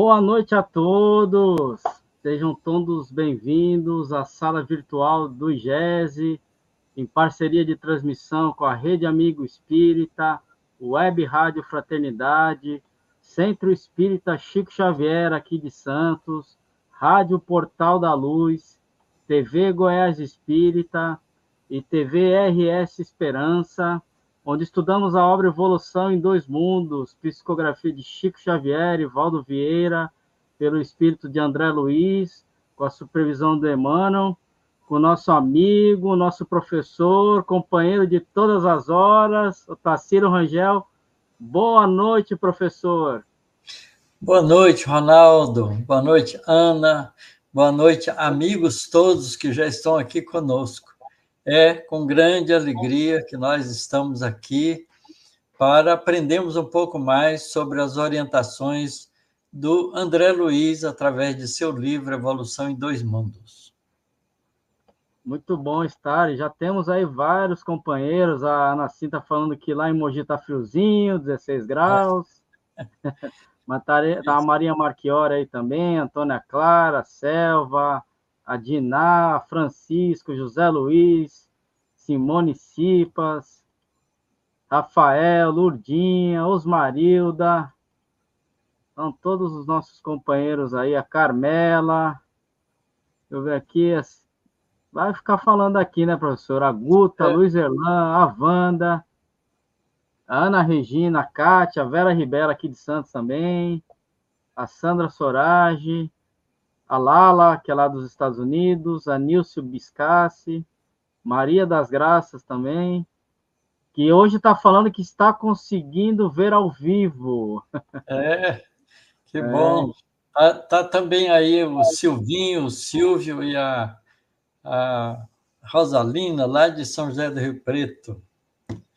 Boa noite a todos, sejam todos bem-vindos à sala virtual do IGESE, em parceria de transmissão com a Rede Amigo Espírita, Web Rádio Fraternidade, Centro Espírita Chico Xavier aqui de Santos, Rádio Portal da Luz, TV Goiás Espírita e TV RS Esperança, onde estudamos a obra Evolução em Dois Mundos, psicografia de Chico Xavier e Valdo Vieira, pelo espírito de André Luiz, com a supervisão do Emmanuel, com o nosso amigo, nosso professor, companheiro de todas as horas, o Tarsilo Rangel. Boa noite, professor. Boa noite, Ronaldo. Boa noite, Ana. Boa noite, amigos todos que já estão aqui conosco. É com grande alegria que nós estamos aqui para aprendermos um pouco mais sobre as orientações do André Luiz através de seu livro Evolução em Dois Mundos. Muito bom estar, e já temos aí vários companheiros. A Ana Cinta falando que lá em Mogi está friozinho, 16 graus. Mas tá a Maria Marchiori aí também, Antônia Clara, Selva, a Diná, Francisco, José Luiz, Simone Cipas, Rafael, Lurdinha, Osmarilda, são todos os nossos companheiros aí, a Carmela, deixa eu ver aqui, vai ficar falando aqui, né, professor? A Guta, Luiz Erlan, a Wanda, a Ana Regina, a Kátia, a Vera Ribeiro aqui de Santos também, a Sandra Sorage, a Lala, que é lá dos Estados Unidos, a Nilce Biscassi, Maria das Graças também, que hoje está falando que está conseguindo ver ao vivo. Que bom. Tá também aí o Silvinho, o Silvio e a Rosalina, lá de São José do Rio Preto.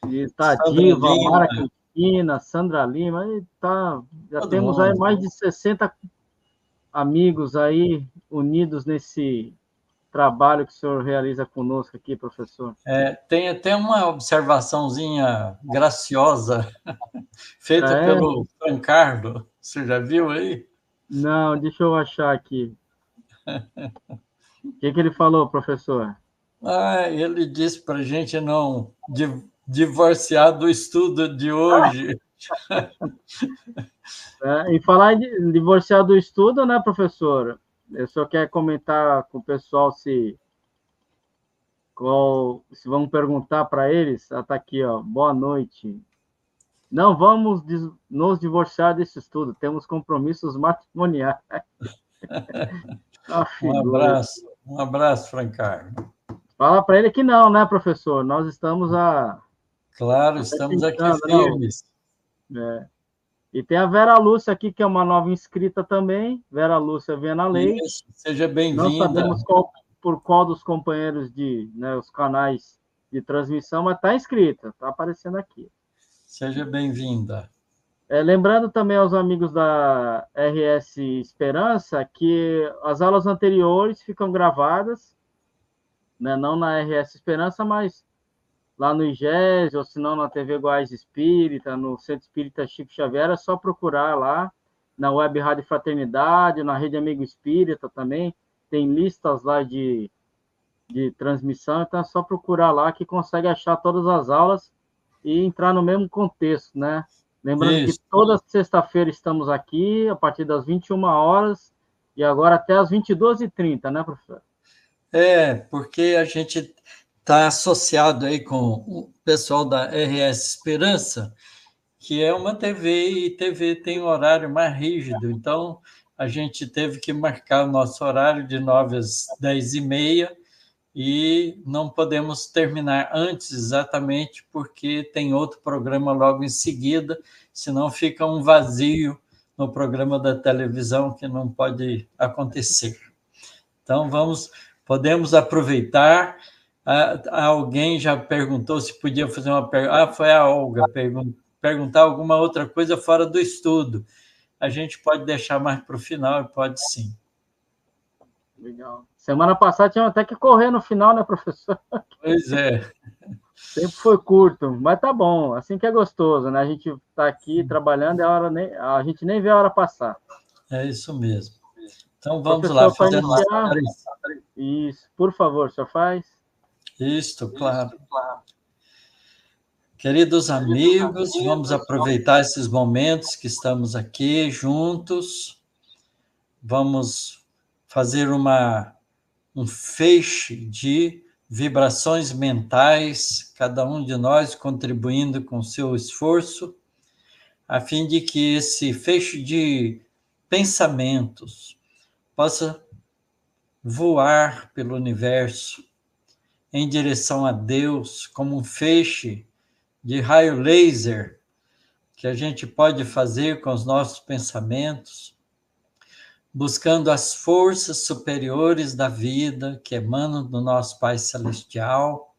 E está a Diva, a Mara Cristina, Sandra Lima, já todo temos mundo. Aí mais de 60 amigos aí unidos nesse trabalho que o senhor realiza conosco aqui, professor. Tem até uma observaçãozinha graciosa feita pelo Francardo. Você já viu aí? Não, deixa eu achar aqui. O que ele falou, professor? Ele disse para a gente não divorciar do estudo de hoje. E falar em divorciar do estudo, né, professor? Eu só quero comentar com o pessoal se vamos perguntar para eles. Está aqui, ó. Boa noite. Não vamos nos divorciar desse estudo, temos compromissos matrimoniais. Um abraço, Francardo. Fala para ele que não, né, professor? Nós estamos Claro, estamos aqui firmes. E tem a Vera Lúcia aqui, que é uma nova inscrita também. Vera Lúcia Viana Leite. Isso, seja bem-vinda. Não sabemos por qual dos companheiros os canais de transmissão, mas está inscrita, está aparecendo aqui. Seja bem-vinda. Lembrando também aos amigos da RS Esperança que as aulas anteriores ficam gravadas, né, não na RS Esperança, mas lá no IGES, ou se não na TV Goiás Espírita, no Centro Espírita Chico Xavier, é só procurar lá, na Web Rádio Fraternidade, na Rede Amigo Espírita também, tem listas lá de transmissão, então é só procurar lá que consegue achar todas as aulas e entrar no mesmo contexto, né? Lembrando que toda sexta-feira estamos aqui, a partir das 21 horas, e agora até as 22h30, né, professor? Porque a gente está associado aí com o pessoal da RS Esperança, que é uma TV, e TV tem um horário mais rígido, então a gente teve que marcar o nosso horário de 9 às 10h30, e não podemos terminar antes exatamente porque tem outro programa logo em seguida, senão fica um vazio no programa da televisão que não pode acontecer. Então, podemos aproveitar. Alguém já perguntou se podia fazer uma pergunta. Foi a Olga perguntar alguma outra coisa fora do estudo. A gente pode deixar mais para o final, pode sim. Legal. Semana passada tinha até que correr no final, né, professor? Pois é. O tempo foi curto, mas tá bom, assim que é gostoso, né? A gente tá aqui trabalhando e a gente nem vê a hora passar. É isso mesmo. Então, vamos lá, Professor, para fazer a nossa iniciar, prece. isso, por favor, só faz. Isto, claro. Queridos amigos, vamos aproveitar esses momentos que estamos aqui juntos. Vamos fazer um feixe de vibrações mentais, cada um de nós contribuindo com seu esforço, a fim de que esse feixe de pensamentos possa voar pelo universo em direção a Deus, como um feixe de raio laser que a gente pode fazer com os nossos pensamentos, buscando as forças superiores da vida que emanam do nosso Pai Celestial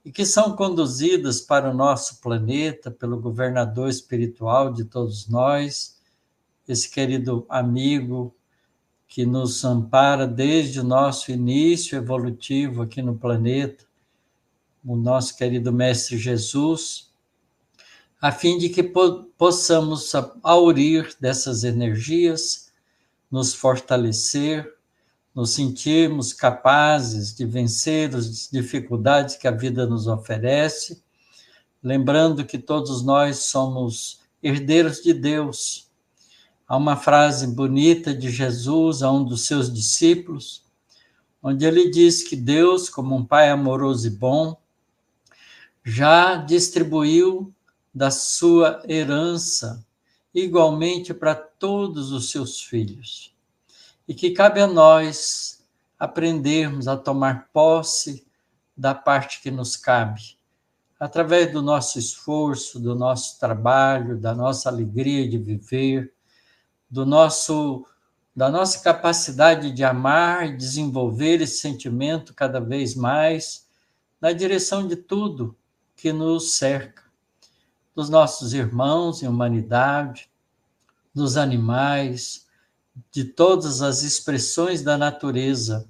e que são conduzidas para o nosso planeta pelo governador espiritual de todos nós, esse querido amigo que nos ampara desde o nosso início evolutivo aqui no planeta, o nosso querido Mestre Jesus, a fim de que possamos aurir dessas energias, nos fortalecer, nos sentirmos capazes de vencer as dificuldades que a vida nos oferece, lembrando que todos nós somos herdeiros de Deus. Há uma frase bonita de Jesus a um dos seus discípulos, onde ele diz que Deus, como um Pai amoroso e bom, já distribuiu da sua herança igualmente para todos os seus filhos. E que cabe a nós aprendermos a tomar posse da parte que nos cabe, através do nosso esforço, do nosso trabalho, da nossa alegria de viver, da nossa capacidade de amar e desenvolver esse sentimento cada vez mais na direção de tudo que nos cerca, dos nossos irmãos em humanidade, dos animais, de todas as expressões da natureza,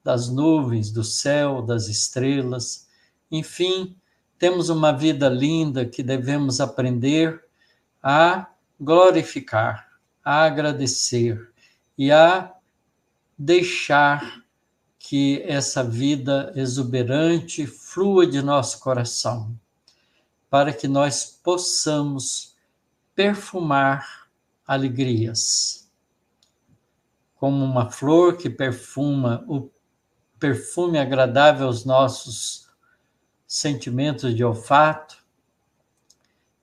das nuvens, do céu, das estrelas. Enfim, temos uma vida linda que devemos aprender a glorificar, a agradecer e a deixar que essa vida exuberante flua de nosso coração, para que nós possamos perfumar alegrias. Como uma flor que perfuma o perfume agradável aos nossos sentimentos de olfato,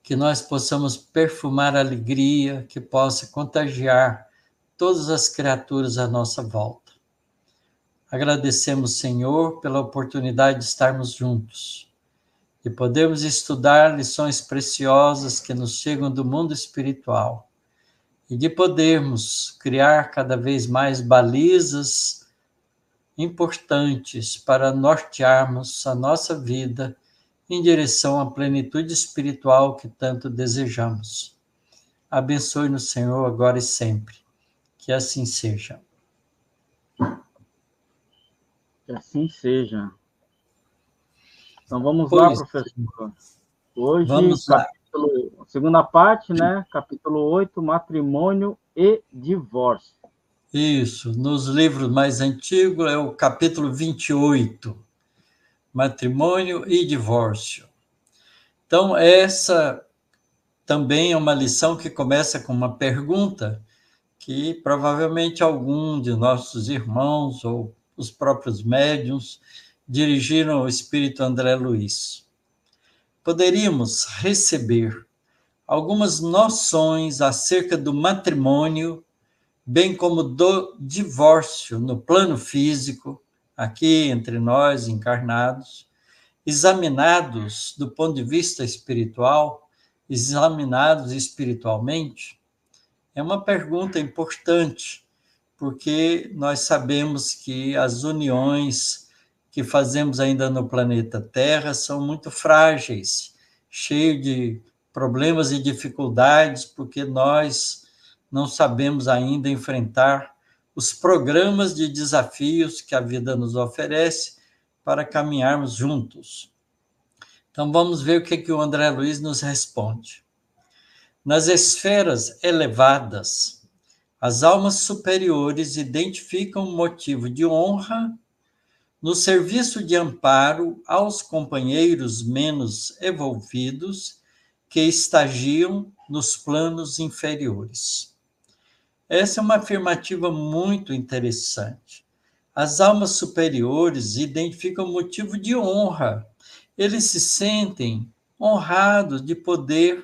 que nós possamos perfumar a alegria que possa contagiar todas as criaturas à nossa volta. Agradecemos, Senhor, pela oportunidade de estarmos juntos e podemos estudar lições preciosas que nos chegam do mundo espiritual e de podermos criar cada vez mais balizas importantes para nortearmos a nossa vida em direção à plenitude espiritual que tanto desejamos. Abençoe-nos, Senhor, agora e sempre. Que assim seja. Que assim seja. Então vamos lá, professor. Hoje, vamos lá. Segunda parte, né? Capítulo 8, matrimônio e divórcio. Isso, nos livros mais antigos é o capítulo 28, matrimônio e divórcio. Então, essa também é uma lição que começa com uma pergunta que provavelmente algum de nossos irmãos ou os próprios médiuns dirigiram ao espírito André Luiz. Poderíamos receber algumas noções acerca do matrimônio, bem como do divórcio no plano físico, aqui entre nós encarnados, examinados do ponto de vista espiritual, examinados espiritualmente? É uma pergunta importante, porque nós sabemos que as uniões que fazemos ainda no planeta Terra são muito frágeis, cheios de problemas e dificuldades, porque nós não sabemos ainda enfrentar os programas de desafios que a vida nos oferece para caminharmos juntos. Então, vamos ver o que o André Luiz nos responde. Nas esferas elevadas, As almas superiores identificam motivo de honra no serviço de amparo aos companheiros menos evolvidos que estagiam nos planos inferiores. Essa é uma afirmativa muito interessante. As almas superiores identificam motivo de honra. Eles se sentem honrados de poder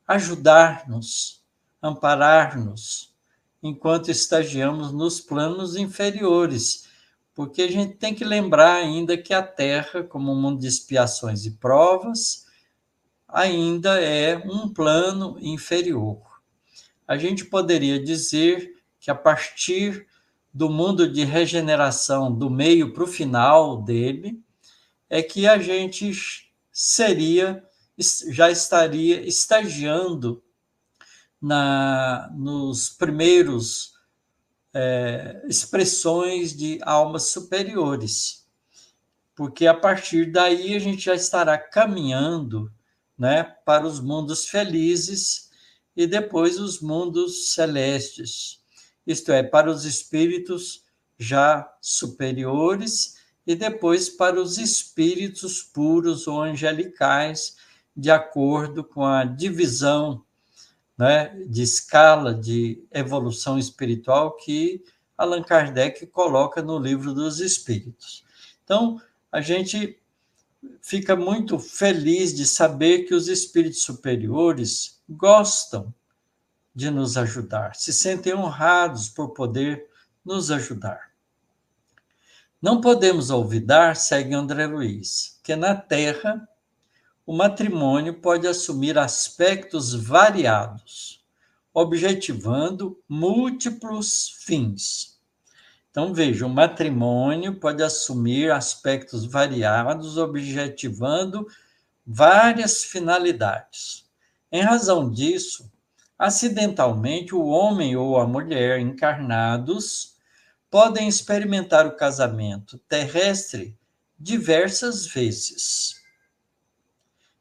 ajudar-nos, amparar-nos, enquanto estagiamos nos planos inferiores. Porque a gente tem que lembrar ainda que a Terra, como um mundo de expiações e provas, ainda é um plano inferior. A gente poderia dizer que a partir do mundo de regeneração do meio para o final dele, é que a gente já estaria estagiando nos primeiros expressões de almas superiores, porque a partir daí a gente já estará caminhando, né, para os mundos felizes e depois os mundos celestes, isto é, para os espíritos já superiores e depois para os espíritos puros ou angelicais, de acordo com a divisão, né, de escala de evolução espiritual que Allan Kardec coloca no Livro dos Espíritos. Então, a gente fica muito feliz de saber que os espíritos superiores gostam de nos ajudar, se sentem honrados por poder nos ajudar. Não podemos olvidar, segue André Luiz, que na Terra o matrimônio pode assumir aspectos variados, objetivando múltiplos fins. Então, veja, o matrimônio pode assumir aspectos variados, objetivando várias finalidades. Em razão disso, acidentalmente, o homem ou a mulher encarnados podem experimentar o casamento terrestre diversas vezes,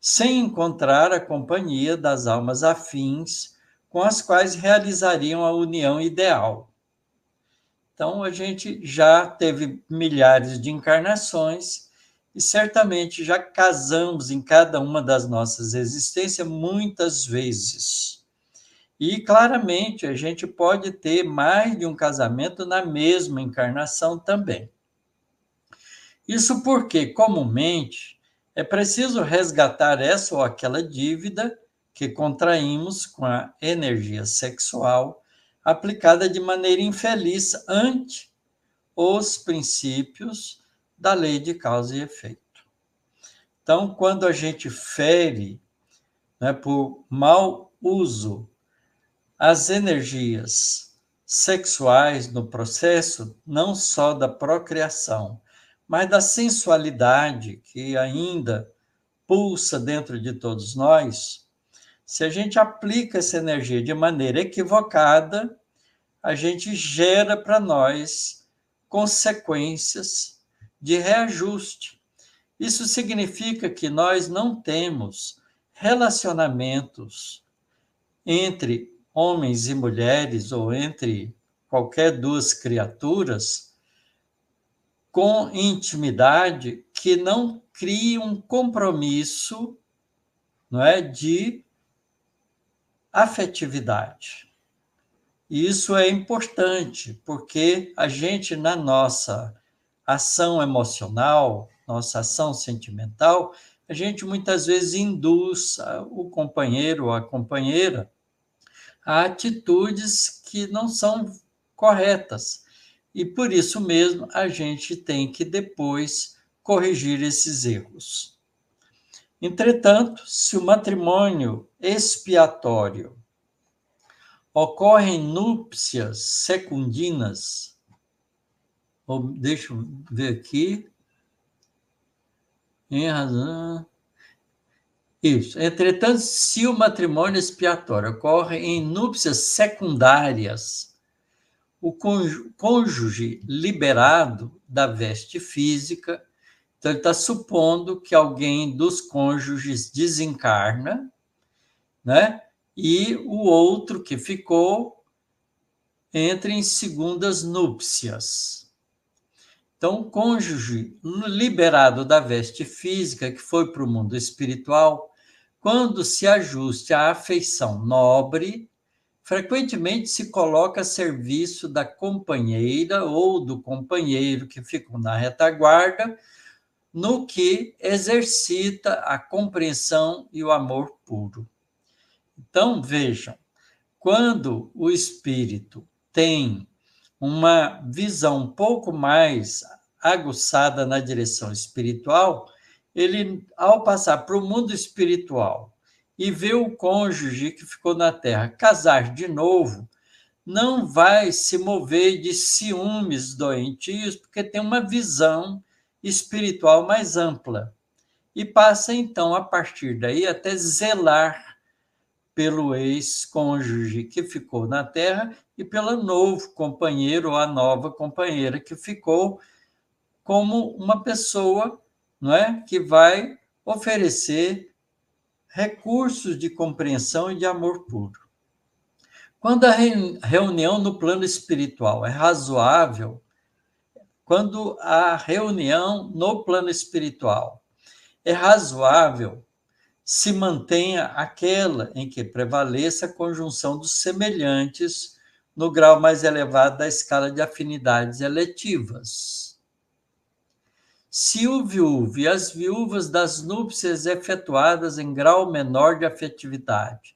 sem encontrar a companhia das almas afins com as quais realizariam a união ideal. Então, a gente já teve milhares de encarnações e certamente já casamos em cada uma das nossas existências muitas vezes. E, claramente, a gente pode ter mais de um casamento na mesma encarnação também. Isso porque, comumente, é preciso resgatar essa ou aquela dívida que contraímos com a energia sexual aplicada de maneira infeliz ante os princípios da lei de causa e efeito. Então, quando a gente fere, né, por mau uso as energias sexuais no processo, não só da procriação, mas da sensualidade que ainda pulsa dentro de todos nós, se a gente aplica essa energia de maneira equivocada, a gente gera para nós consequências de reajuste. Isso significa que nós não temos relacionamentos entre homens e mulheres ou entre qualquer duas criaturas com intimidade que não crie um compromisso, não é, de afetividade. E isso é importante, porque a gente, na nossa ação emocional, nossa ação sentimental, a gente muitas vezes induz o companheiro ou a companheira a atitudes que não são corretas. E por isso mesmo a gente tem que depois corrigir esses erros. Entretanto, se o matrimônio expiatório ocorre em núpcias secundinas, deixa eu ver aqui, em razão... Isso. Entretanto, se o matrimônio expiatório ocorre em núpcias secundárias, o cônjuge liberado da veste física, então ele está supondo que alguém dos cônjuges desencarna, né? E o outro que ficou entre em segundas núpcias. Então, o cônjuge liberado da veste física, que foi para o mundo espiritual, quando se ajuste à afeição nobre, frequentemente se coloca a serviço da companheira ou do companheiro que ficou na retaguarda, no que exercita a compreensão e o amor puro. Então, vejam, quando o espírito tem uma visão um pouco mais aguçada na direção espiritual, ele, ao passar para o mundo espiritual e ver o cônjuge que ficou na Terra casar de novo, não vai se mover de ciúmes doentios, porque tem uma visão espiritual mais ampla. E passa, então, a partir daí, até zelar pelo ex-cônjuge que ficou na Terra e pelo novo companheiro ou a nova companheira que ficou, como uma pessoa, não é, que vai oferecer recursos de compreensão e de amor puro. Quando a reunião no plano espiritual é razoável, quando a reunião no plano espiritual é razoável, se mantenha aquela em que prevaleça a conjunção dos semelhantes no grau mais elevado da escala de afinidades eletivas. Se o viúvo e as viúvas das núpcias efetuadas em grau menor de afetividade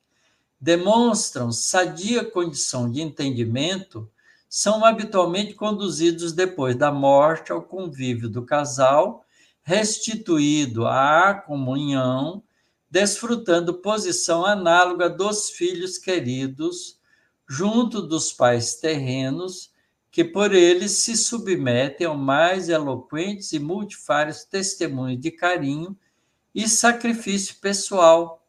demonstram sadia condição de entendimento, são habitualmente conduzidos depois da morte ao convívio do casal, restituído à comunhão, desfrutando posição análoga dos filhos queridos, junto dos pais terrenos, que por eles se submetem ao mais eloquentes e multifários testemunhos de carinho e sacrifício pessoal,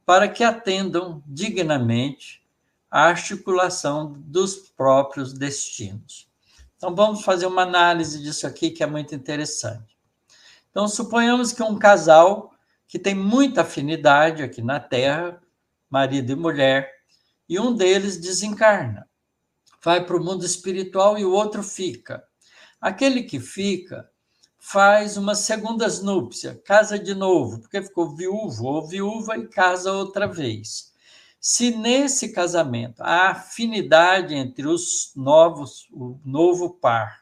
para que atendam dignamente à articulação dos próprios destinos. Então, vamos fazer uma análise disso aqui, que é muito interessante. Então, suponhamos que um casal que tem muita afinidade aqui na Terra, marido e mulher, e um deles desencarna, vai para o mundo espiritual e o outro fica. Aquele que fica faz uma segundas núpcias, casa de novo, porque ficou viúvo ou viúva e casa outra vez. Se nesse casamento a afinidade entre os novos, o novo par,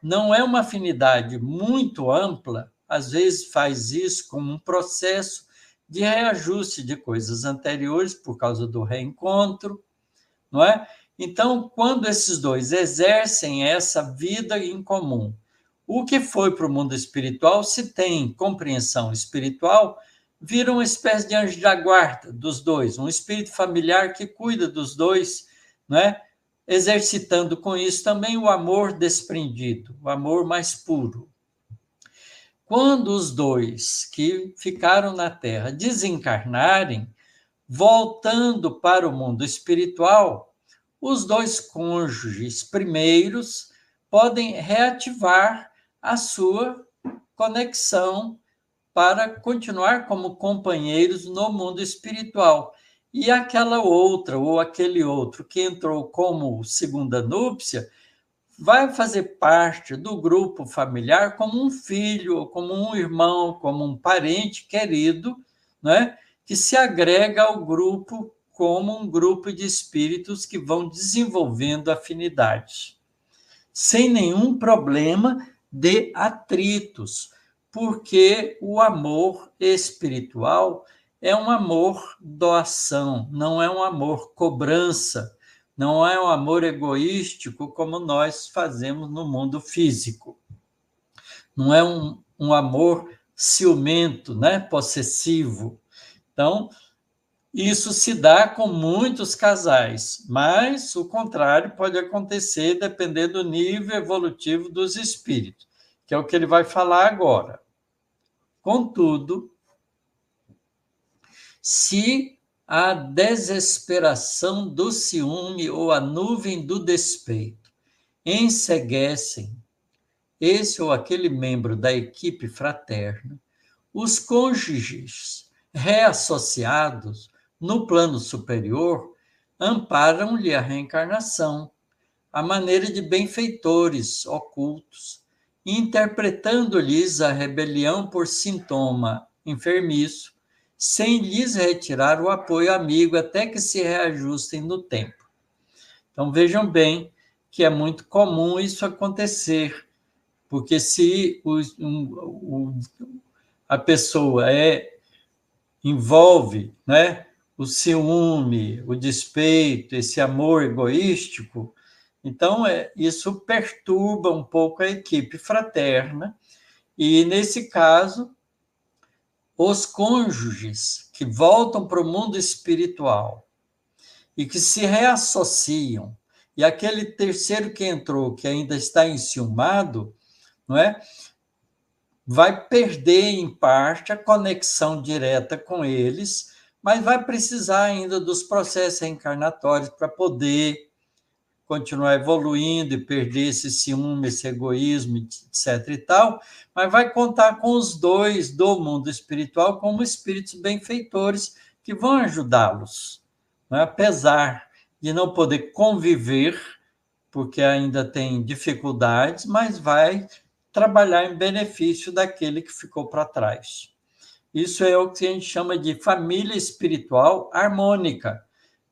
não é uma afinidade muito ampla, às vezes faz isso como um processo de reajuste de coisas anteriores por causa do reencontro, não é? Então, quando esses dois exercem essa vida em comum, o que foi para o mundo espiritual, se tem compreensão espiritual, vira uma espécie de anjo da guarda dos dois, um espírito familiar que cuida dos dois, não é? Exercitando com isso também o amor desprendido, o amor mais puro. Quando os dois que ficaram na Terra desencarnarem, voltando para o mundo espiritual, os dois cônjuges primeiros podem reativar a sua conexão para continuar como companheiros no mundo espiritual. E aquela outra ou aquele outro que entrou como segunda núpcia vai fazer parte do grupo familiar como um filho, como um irmão, como um parente querido, né, que se agrega ao grupo como um grupo de espíritos que vão desenvolvendo afinidade, sem nenhum problema de atritos, porque o amor espiritual é um amor doação, não é um amor cobrança, não é um amor egoístico como nós fazemos no mundo físico. Não é um amor ciumento, né? Possessivo. Então, isso se dá com muitos casais, mas o contrário pode acontecer dependendo do nível evolutivo dos espíritos, que é o que ele vai falar agora. Contudo, se a desesperação do ciúme ou a nuvem do despeito enceguecem esse ou aquele membro da equipe fraterna, os cônjuges reassociados no plano superior amparam-lhe a reencarnação, à maneira de benfeitores ocultos, interpretando-lhes a rebelião por sintoma enfermiço, sem lhes retirar o apoio amigo até que se reajustem no tempo. Então, vejam bem que é muito comum isso acontecer, porque se a pessoa envolve, né, o ciúme, o despeito, esse amor egoístico, então isso perturba um pouco a equipe fraterna, e, nesse caso, os cônjuges que voltam para o mundo espiritual e que se reassociam, e aquele terceiro que entrou, que ainda está enciumado, não é? Vai perder, em parte, a conexão direta com eles, mas vai precisar ainda dos processos reencarnatórios para poder continuar evoluindo e perder esse ciúme, esse egoísmo, etc. e tal, mas vai contar com os dois do mundo espiritual como espíritos benfeitores que vão ajudá-los, né? Apesar de não poder conviver, porque ainda tem dificuldades, mas vai trabalhar em benefício daquele que ficou para trás. Isso é o que a gente chama de família espiritual harmônica.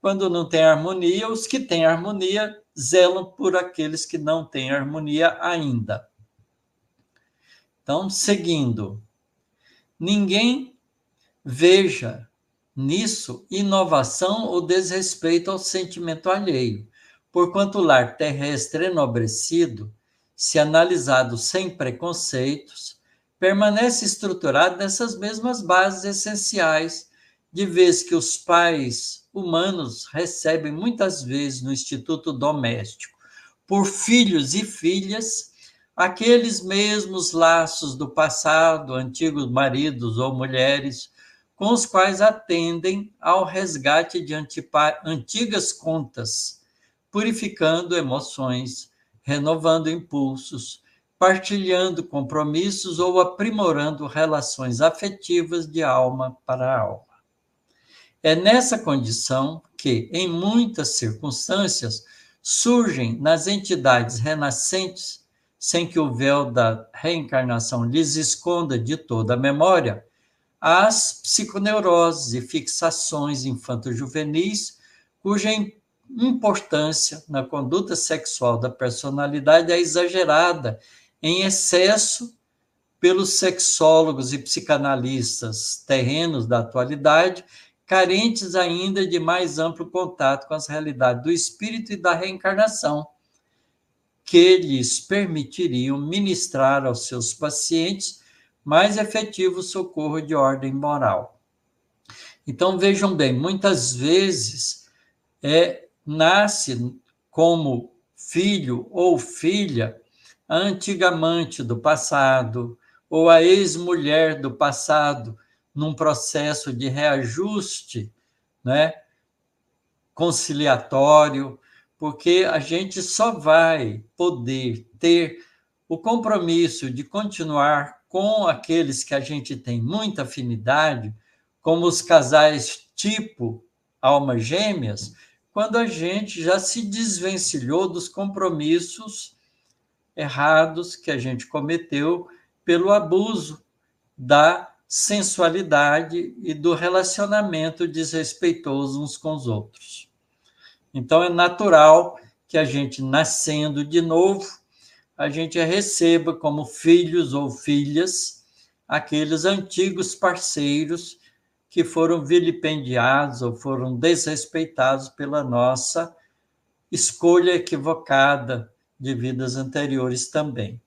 Quando não tem harmonia, os que têm harmonia zelam por aqueles que não têm harmonia ainda. Então, seguindo, ninguém veja nisso inovação ou desrespeito ao sentimento alheio, porquanto o lar terrestre enobrecido, se analisado sem preconceitos, permanece estruturado nessas mesmas bases essenciais, de vez que os pais humanos recebem muitas vezes no instituto doméstico, por filhos e filhas, aqueles mesmos laços do passado, antigos maridos ou mulheres, com os quais atendem ao resgate de antigas contas, purificando emoções, renovando impulsos, partilhando compromissos ou aprimorando relações afetivas de alma para alma. É nessa condição que, em muitas circunstâncias, surgem nas entidades renascentes, sem que o véu da reencarnação lhes esconda de toda a memória, as psiconeuroses e fixações infanto-juvenis, cuja importância na conduta sexual da personalidade é exagerada em excesso pelos sexólogos e psicanalistas terrenos da atualidade, carentes ainda de mais amplo contato com as realidades do espírito e da reencarnação, que lhes permitiriam ministrar aos seus pacientes mais efetivo socorro de ordem moral. Então, vejam bem, muitas vezes nasce como filho ou filha a antiga amante do passado ou a ex-mulher do passado, num processo de reajuste, né, conciliatório, porque a gente só vai poder ter o compromisso de continuar com aqueles que a gente tem muita afinidade, como os casais tipo almas gêmeas, quando a gente já se desvencilhou dos compromissos errados que a gente cometeu pelo abuso da sensualidade e do relacionamento desrespeitoso uns com os outros. Então, é natural que a gente, nascendo de novo, a gente receba como filhos ou filhas aqueles antigos parceiros que foram vilipendiados ou foram desrespeitados pela nossa escolha equivocada de vidas anteriores também.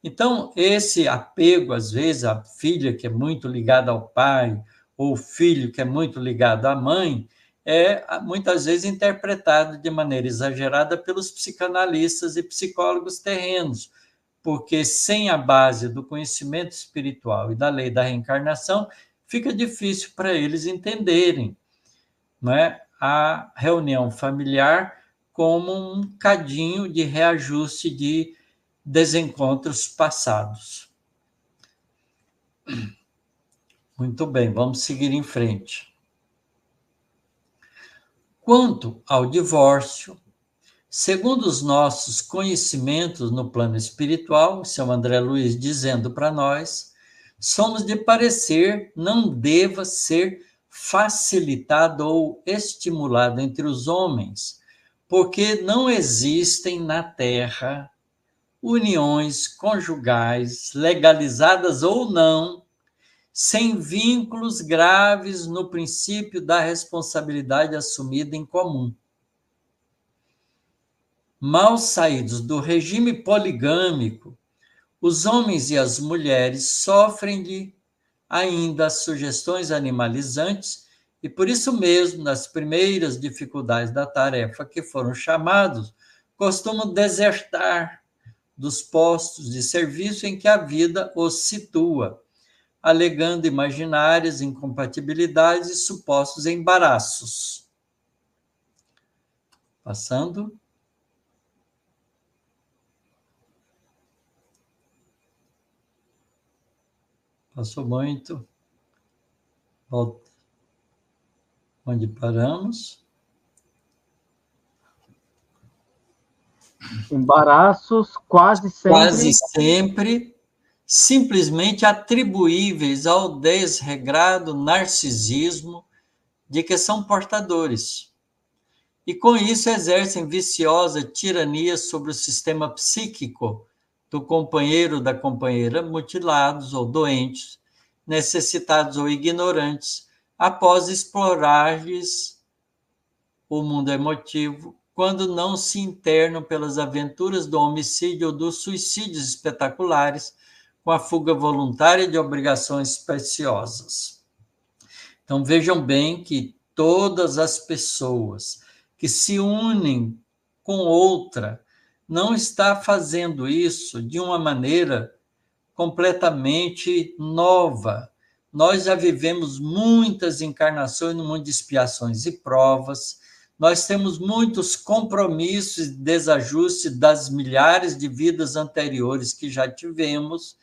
Então, esse apego, às vezes, a filha que é muito ligada ao pai, ou o filho que é muito ligado à mãe, é muitas vezes interpretado de maneira exagerada pelos psicanalistas e psicólogos terrenos, porque sem a base do conhecimento espiritual e da lei da reencarnação, fica difícil para eles entenderem, não é, a reunião familiar como um cadinho de reajuste de desencontros passados. Muito bem, vamos seguir em frente. Quanto ao divórcio, Segundo os nossos conhecimentos no plano espiritual, seu André Luiz dizendo para nós, somos de parecer não deva ser facilitado ou estimulado entre os homens, porque não existem na Terra uniões conjugais, legalizadas ou não, sem vínculos graves no princípio da responsabilidade assumida em comum. Mal saídos do regime poligâmico, os homens e as mulheres sofrem-lhe ainda as sugestões animalizantes e, por isso mesmo, nas primeiras dificuldades da tarefa que foram chamados, costumam desertar dos postos de serviço em que a vida os situa, alegando imaginárias incompatibilidades e supostos embaraços. Passando. Passou muito. Volta. Onde paramos? Embaraços quase sempre simplesmente atribuíveis ao desregrado narcisismo de que são portadores. E com isso exercem viciosa tirania sobre o sistema psíquico do companheiro ou da companheira, mutilados ou doentes, necessitados ou ignorantes, após explorar-lhes o mundo emotivo, quando não se internam pelas aventuras do homicídio ou dos suicídios espetaculares, com a fuga voluntária de obrigações preciosas. Então, vejam bem que todas as pessoas que se unem com outra não está fazendo isso de uma maneira completamente nova. Nós já vivemos muitas encarnações no mundo de expiações e provas, nós temos muitos compromissos e desajustes das milhares de vidas anteriores que já tivemos,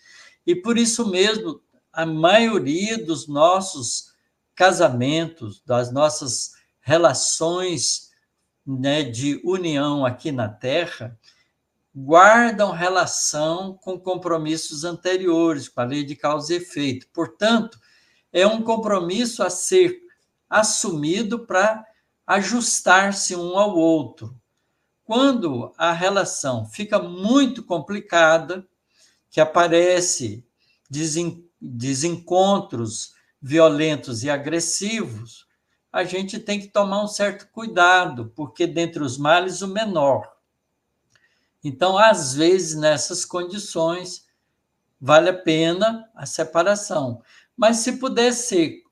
e por isso mesmo, a maioria dos nossos casamentos, das nossas relações, né, de união aqui na Terra, guardam relação com compromissos anteriores, com a lei de causa e efeito. Portanto, é um compromisso a ser assumido para ajustar-se um ao outro. Quando a relação fica muito complicada, que aparece desencontros violentos e agressivos, a gente tem que tomar um certo cuidado, porque dentre os males o menor. Então, às vezes, nessas condições, vale a pena a separação. Mas se puder ser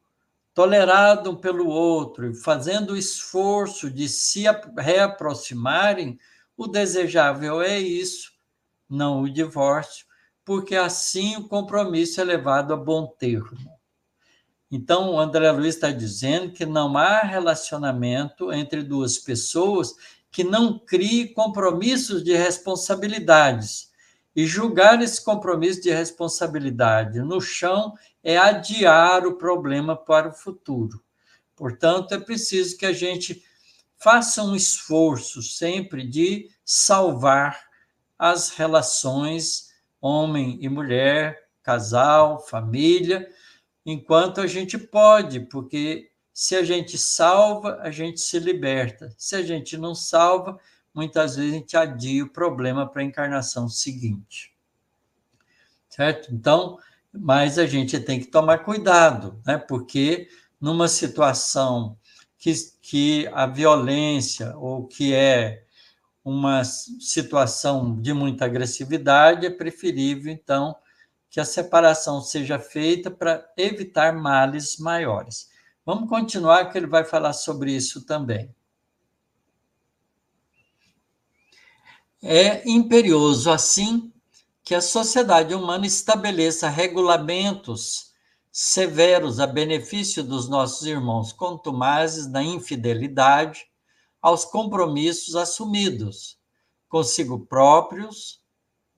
tolerado um pelo outro e fazendo o esforço de se reaproximarem, o desejável é isso, não o divórcio, porque assim o compromisso é levado a bom termo. Então, o André Luiz está dizendo que não há relacionamento entre duas pessoas que não crie compromissos de responsabilidades. E julgar esse compromisso de responsabilidade no chão é adiar o problema para o futuro. Portanto, é preciso que a gente faça um esforço sempre de salvar as relações homem e mulher, casal, família, enquanto a gente pode, porque se a gente salva, a gente se liberta. Se a gente não salva, muitas vezes a gente adia o problema para a encarnação seguinte. Certo? Então, mas a gente tem que tomar cuidado, né? Porque numa situação que a violência ou que é uma situação de muita agressividade, é preferível, então, que a separação seja feita para evitar males maiores. Vamos continuar, que ele vai falar sobre isso também. É imperioso, assim, que a sociedade humana estabeleça regulamentos severos a benefício dos nossos irmãos contumazes na infidelidade aos compromissos assumidos consigo próprios,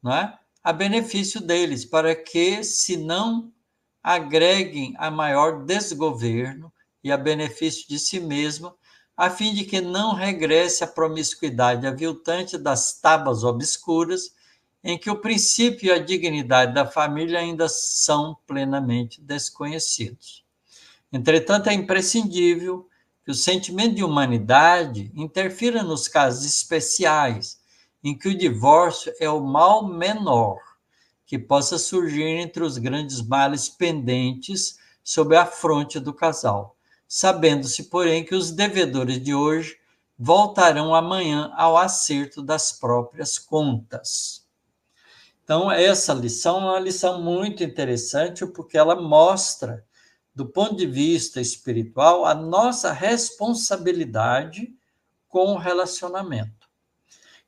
não é? A benefício deles, para que se não agreguem a maior desgoverno e a benefício de si mesmo a fim de que não regresse à promiscuidade aviltante das tabas obscuras, em que o princípio e a dignidade da família ainda são plenamente desconhecidos. Entretanto, é imprescindível que o sentimento de humanidade interfira nos casos especiais, em que o divórcio é o mal menor que possa surgir entre os grandes males pendentes sob a fronte do casal, sabendo-se, porém, que os devedores de hoje voltarão amanhã ao acerto das próprias contas. Então, essa lição é uma lição muito interessante, porque ela mostra, do ponto de vista espiritual, a nossa responsabilidade com o relacionamento.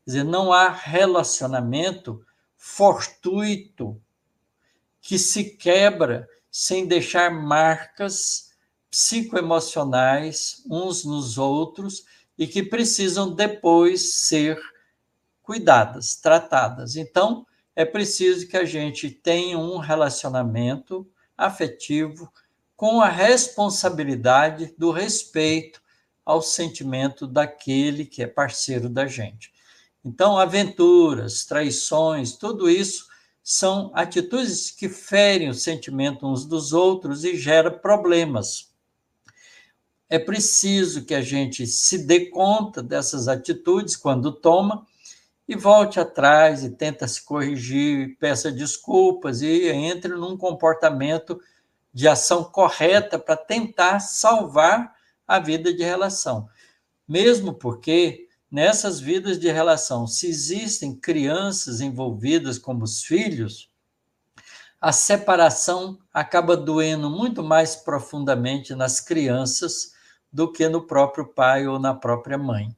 Quer dizer, não há relacionamento fortuito que se quebra sem deixar marcas psicoemocionais uns nos outros e que precisam depois ser cuidadas, tratadas. Então, é preciso que a gente tenha um relacionamento afetivo com a responsabilidade do respeito ao sentimento daquele que é parceiro da gente. Então, aventuras, traições, tudo isso são atitudes que ferem o sentimento uns dos outros e geram problemas. É preciso que a gente se dê conta dessas atitudes quando toma e volte atrás e tenta se corrigir, peça desculpas e entre num comportamento de ação correta para tentar salvar a vida de relação. Mesmo porque nessas vidas de relação, se existem crianças envolvidas como os filhos, a separação acaba doendo muito mais profundamente nas crianças do que no próprio pai ou na própria mãe,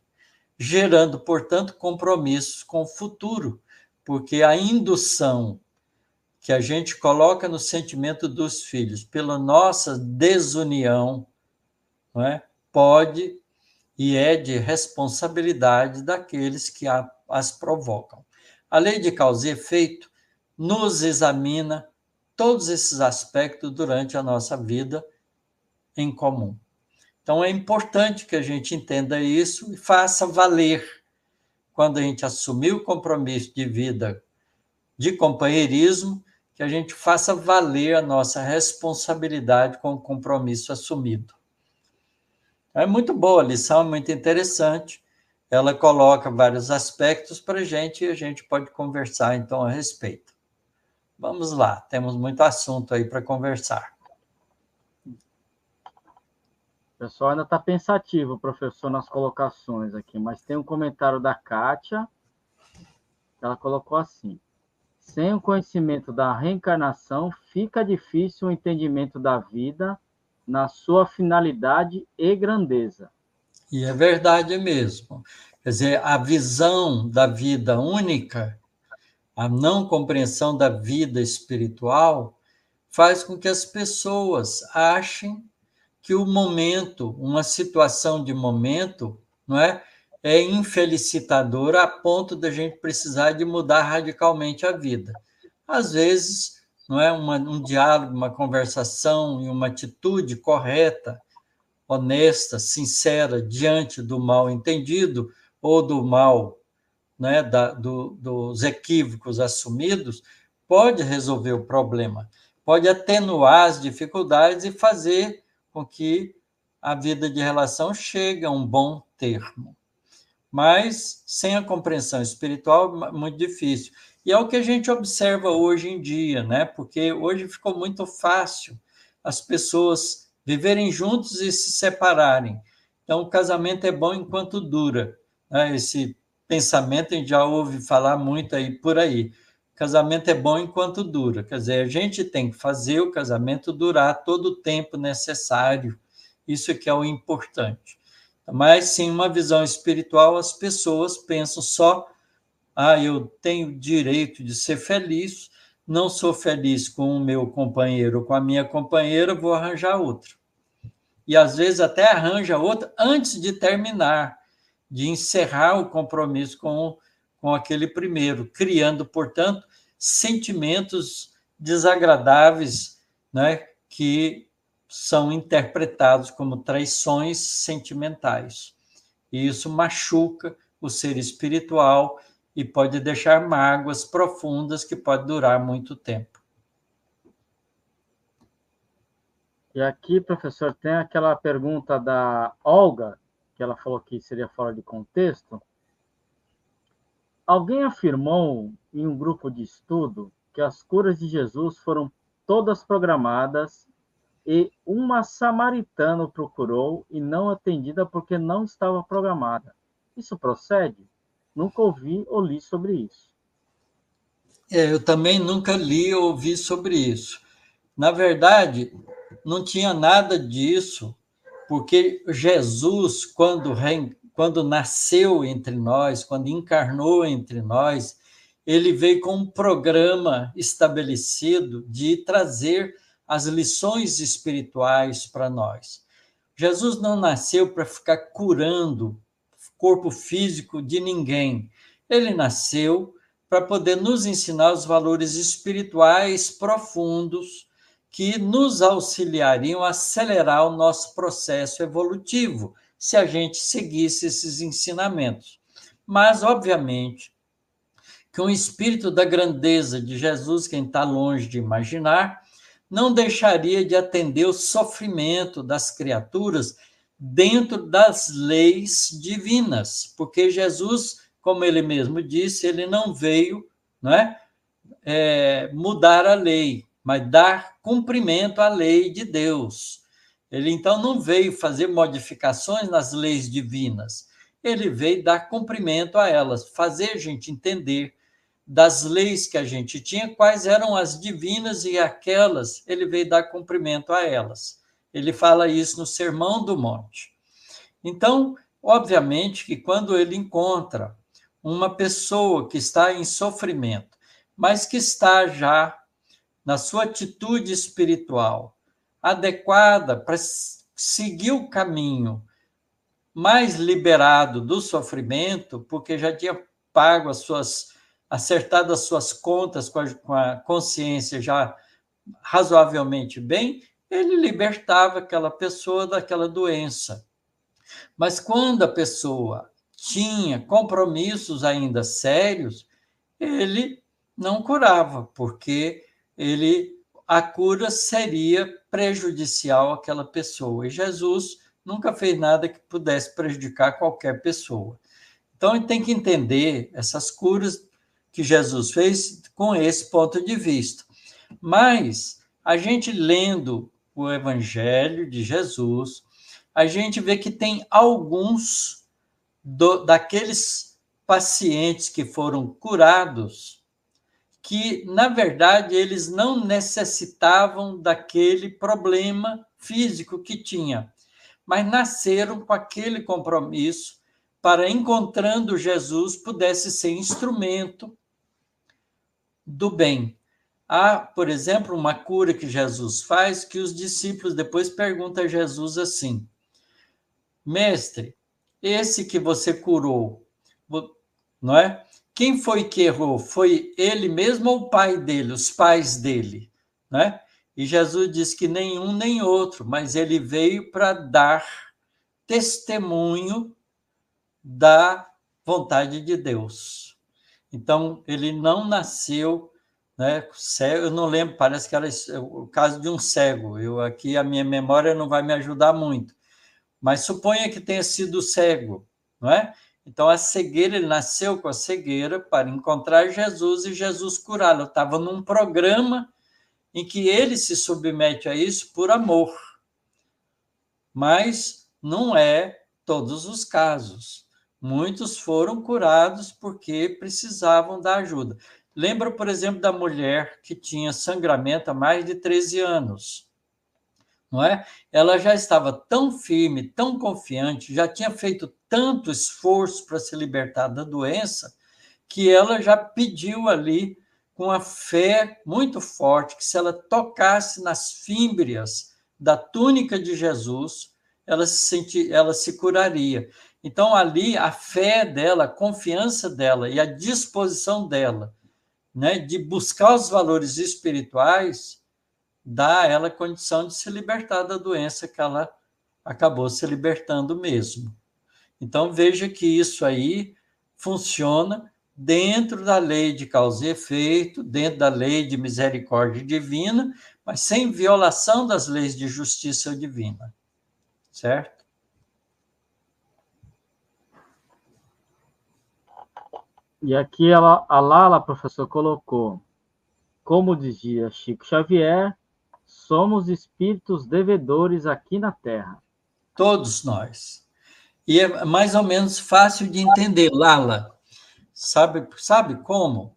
gerando, portanto, compromissos com o futuro, porque a indução que a gente coloca no sentimento dos filhos pela nossa desunião, não é? Pode e é de responsabilidade daqueles que as provocam. A lei de causa e efeito nos examina todos esses aspectos durante a nossa vida em comum. Então, é importante que a gente entenda isso e faça valer, quando a gente assumir o compromisso de vida de companheirismo, que a gente faça valer a nossa responsabilidade com o compromisso assumido. É muito boa a lição, é muito interessante. Ela coloca vários aspectos para a gente e a gente pode conversar, então, a respeito. Vamos lá, temos muito assunto aí para conversar. O pessoal ainda está pensativo, professor, nas colocações aqui, mas tem um comentário da Kátia, ela colocou assim: sem o conhecimento da reencarnação, fica difícil o entendimento da vida na sua finalidade e grandeza. E é verdade mesmo. Quer dizer, a visão da vida única, a não compreensão da vida espiritual, faz com que as pessoas achem que o momento, uma situação de momento, não é infelicitadora a ponto da gente precisar de mudar radicalmente a vida. Às vezes, não é um diálogo, uma conversação e uma atitude correta, honesta, sincera, diante do mal entendido ou do mal, né, dos equívocos assumidos, pode resolver o problema, pode atenuar as dificuldades e fazer com que a vida de relação chegue a um bom termo. Mas, sem a compreensão espiritual, é muito difícil. E é o que a gente observa hoje em dia, né? Porque hoje ficou muito fácil as pessoas viverem juntos e se separarem. Então, o casamento é bom enquanto dura, né? Esse pensamento a gente já ouve falar muito aí por aí. O casamento é bom enquanto dura. Quer dizer, a gente tem que fazer o casamento durar todo o tempo necessário. Isso que é o importante. Mas, sem uma visão espiritual, as pessoas pensam só: eu tenho direito de ser feliz, não sou feliz com o meu companheiro ou com a minha companheira, vou arranjar outro. E, às vezes, até arranja outra antes de terminar, de encerrar o compromisso com aquele primeiro, criando, portanto, sentimentos desagradáveis, que são interpretados como traições sentimentais. e isso machuca o ser espiritual e pode deixar mágoas profundas que podem durar muito tempo. E aqui, professor, tem aquela pergunta da Olga, que ela falou que seria fora de contexto. Alguém afirmou em um grupo de estudo que as curas de Jesus foram todas programadas e uma samaritana o procurou e não atendida porque não estava programada. Isso procede? Nunca ouvi ou li sobre isso. Eu também nunca li ou ouvi sobre isso. Na verdade, não tinha nada disso, porque Jesus, quando nasceu entre nós, quando encarnou entre nós, ele veio com um programa estabelecido de trazer as lições espirituais para nós. Jesus não nasceu para ficar curando o corpo físico de ninguém. Ele nasceu para poder nos ensinar os valores espirituais profundos que nos auxiliariam a acelerar o nosso processo evolutivo, se a gente seguisse esses ensinamentos. Mas, obviamente, que um espírito da grandeza de Jesus, quem está longe de imaginar, não deixaria de atender o sofrimento das criaturas dentro das leis divinas, porque Jesus, como ele mesmo disse, ele não veio, não é, mudar a lei, mas dar cumprimento à lei de Deus. Ele então não veio fazer modificações nas leis divinas, ele veio dar cumprimento a elas, fazer a gente entender das leis que a gente tinha, quais eram as divinas e aquelas, ele veio dar cumprimento a elas. Ele fala isso no Sermão do Monte. Então, obviamente que quando ele encontra uma pessoa que está em sofrimento, mas que está já na sua atitude espiritual adequada para seguir o caminho mais liberado do sofrimento, porque já tinha pago acertado as suas contas com a consciência já razoavelmente bem, ele libertava aquela pessoa daquela doença. Mas quando a pessoa tinha compromissos ainda sérios, ele não curava, porque a cura seria prejudicial àquela pessoa. E Jesus nunca fez nada que pudesse prejudicar qualquer pessoa. Então, a gente tem que entender essas curas que Jesus fez com esse ponto de vista. Mas a gente lendo o Evangelho de Jesus, a gente vê que tem alguns daqueles pacientes que foram curados que, na verdade, eles não necessitavam daquele problema físico que tinha, mas nasceram com aquele compromisso para, encontrando Jesus, pudesse ser instrumento do bem. Há, por exemplo, uma cura que Jesus faz, que os discípulos depois perguntam a Jesus assim: Mestre, esse que você curou, não é? Quem foi que errou? Foi ele mesmo ou o pai dele, os pais dele, né? E Jesus diz que nenhum nem outro, mas ele veio para dar testemunho da vontade de Deus. Então, ele não nasceu, né, cego, eu não lembro, parece que era o caso de um cego. Aqui a minha memória não vai me ajudar muito, mas suponha que tenha sido cego, não é? Então, a cegueira, ele nasceu com a cegueira para encontrar Jesus e Jesus curá-lo. Estava num programa em que ele se submete a isso por amor. Mas não é todos os casos. Muitos foram curados porque precisavam da ajuda. Lembra, por exemplo, da mulher que tinha sangramento há mais de 13 anos. Não é? Ela já estava tão firme, tão confiante, já tinha feito tanto esforço para se libertar da doença, que ela já pediu ali, com a fé muito forte, que se ela tocasse nas fímbrias da túnica de Jesus, ela se curaria. Então, ali, a fé dela, a confiança dela e a disposição dela, né, de buscar os valores espirituais, dá a ela a condição de se libertar da doença que ela acabou se libertando mesmo. Então, veja que isso aí funciona dentro da lei de causa e efeito, dentro da lei de misericórdia divina, mas sem violação das leis de justiça divina, certo? E aqui a Lala, professor, colocou, como dizia Chico Xavier, somos espíritos devedores aqui na Terra. Todos nós. E é mais ou menos fácil de entender, Lala. Sabe como?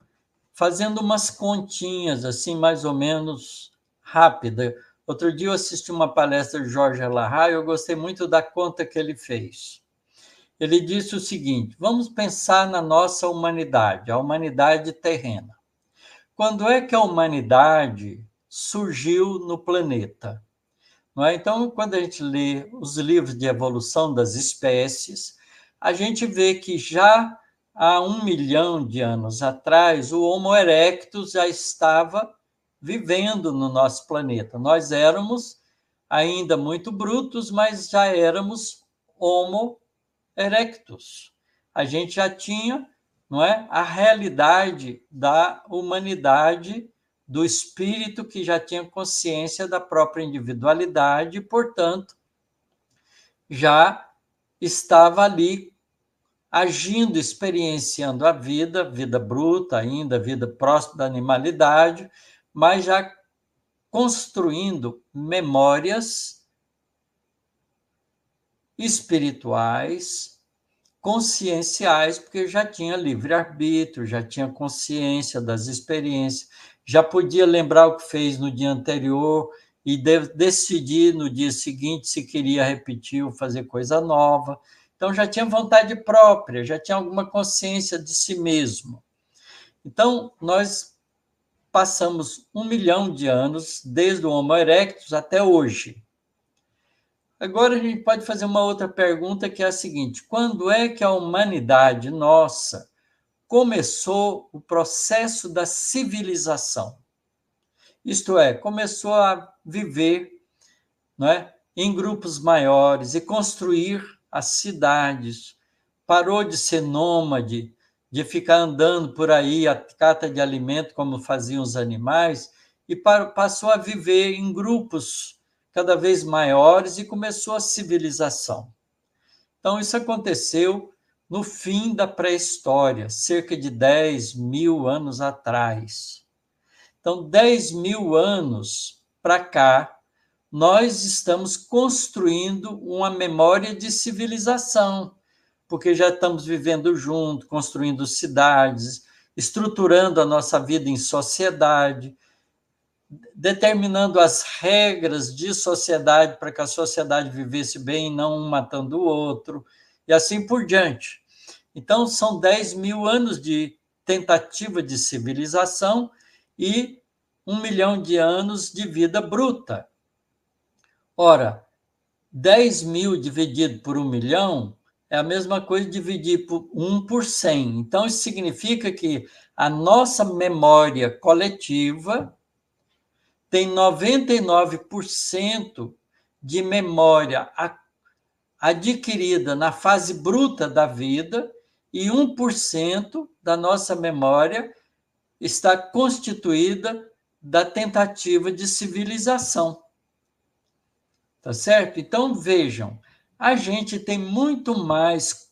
Fazendo umas continhas, assim, mais ou menos rápida. Outro dia eu assisti uma palestra de Jorge Alahá e eu gostei muito da conta que ele fez. Ele disse o seguinte: vamos pensar na nossa humanidade, a humanidade terrena. Quando é que a humanidade surgiu no planeta? Não é? Então, quando a gente lê os livros de evolução das espécies, a gente vê que já há 1 milhão de anos atrás, o Homo erectus já estava vivendo no nosso planeta. Nós éramos ainda muito brutos, mas já éramos Homo erectus. A gente já tinha, não é, a realidade da humanidade, do espírito que já tinha consciência da própria individualidade e, portanto, já estava ali agindo, experienciando a vida bruta ainda, vida próxima da animalidade, mas já construindo memórias espirituais, conscienciais, porque já tinha livre-arbítrio, já tinha consciência das experiências, já podia lembrar o que fez no dia anterior e decidir no dia seguinte se queria repetir ou fazer coisa nova. Então, já tinha vontade própria, já tinha alguma consciência de si mesmo. Então, nós passamos 1 milhão de anos, desde o Homo erectus até hoje. Agora a gente pode fazer uma outra pergunta, que é a seguinte: quando é que a humanidade nossa começou o processo da civilização? Isto é, começou a viver, não é, em grupos maiores e construir as cidades, parou de ser nômade, de ficar andando por aí a cata de alimento como faziam os animais, e passou a viver em grupos cada vez maiores e começou a civilização. Então, isso aconteceu no fim da pré-história, cerca de 10 mil anos atrás. Então, 10 mil anos para cá, nós estamos construindo uma memória de civilização, porque já estamos vivendo junto, construindo cidades, estruturando a nossa vida em sociedade, determinando as regras de sociedade para que a sociedade vivesse bem, não um matando o outro, e assim por diante. Então, são 10 mil anos de tentativa de civilização e 1 milhão de anos de vida bruta. Ora, 10 mil dividido por 1 milhão é a mesma coisa de dividir por 1 por 100. Então, isso significa que a nossa memória coletiva tem 99% de memória adquirida na fase bruta da vida e 1% da nossa memória está constituída da tentativa de civilização. Tá certo? Então, vejam, a gente tem muito mais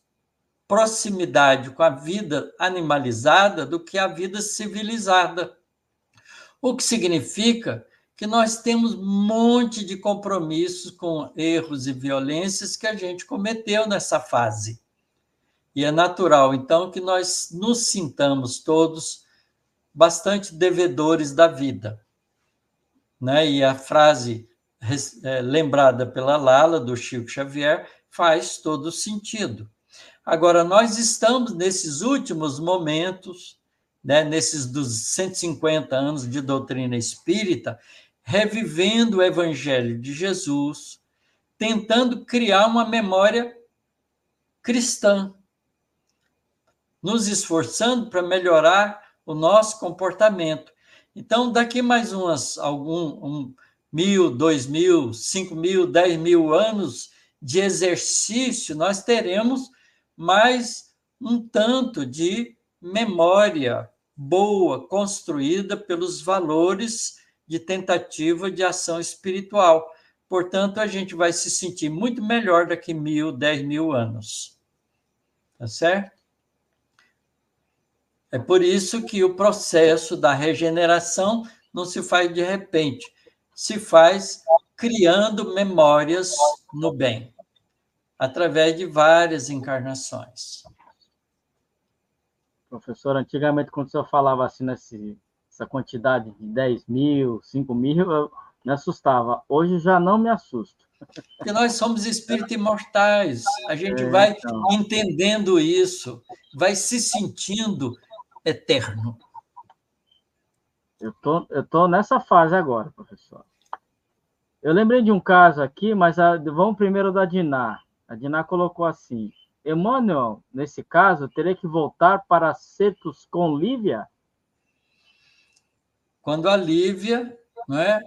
proximidade com a vida animalizada do que a vida civilizada. O que significa que nós temos um monte de compromissos com erros e violências que a gente cometeu nessa fase. E é natural, então, que nós nos sintamos todos bastante devedores da vida. Né? E a frase lembrada pela Lala, do Chico Xavier, faz todo sentido. Agora, nós estamos nesses últimos momentos, né, nesses dos 150 anos de doutrina espírita, revivendo o Evangelho de Jesus, tentando criar uma memória cristã, nos esforçando para melhorar o nosso comportamento. Então, daqui mais 1.000, 2.000, 5.000, 10.000 anos de exercício, nós teremos mas um tanto de memória boa, construída pelos valores de tentativa de ação espiritual. Portanto, a gente vai se sentir muito melhor daqui 1.000, 10.000 anos. Tá certo? É por isso que o processo da regeneração não se faz de repente, se faz criando memórias no bem, através de várias encarnações. Professor, antigamente, quando o senhor falava assim, essa quantidade de 10.000, 5.000, eu me assustava. Hoje já não me assusto. Porque nós somos espíritos imortais, a gente É, vai então, entendendo isso, vai se sentindo eterno. eu tô nessa fase agora, professor. Eu lembrei de um caso aqui, mas vamos primeiro da Diná. A Diná colocou assim: Emmanuel, nesse caso, teria que voltar para acertos com Lívia? Quando a Lívia, não é,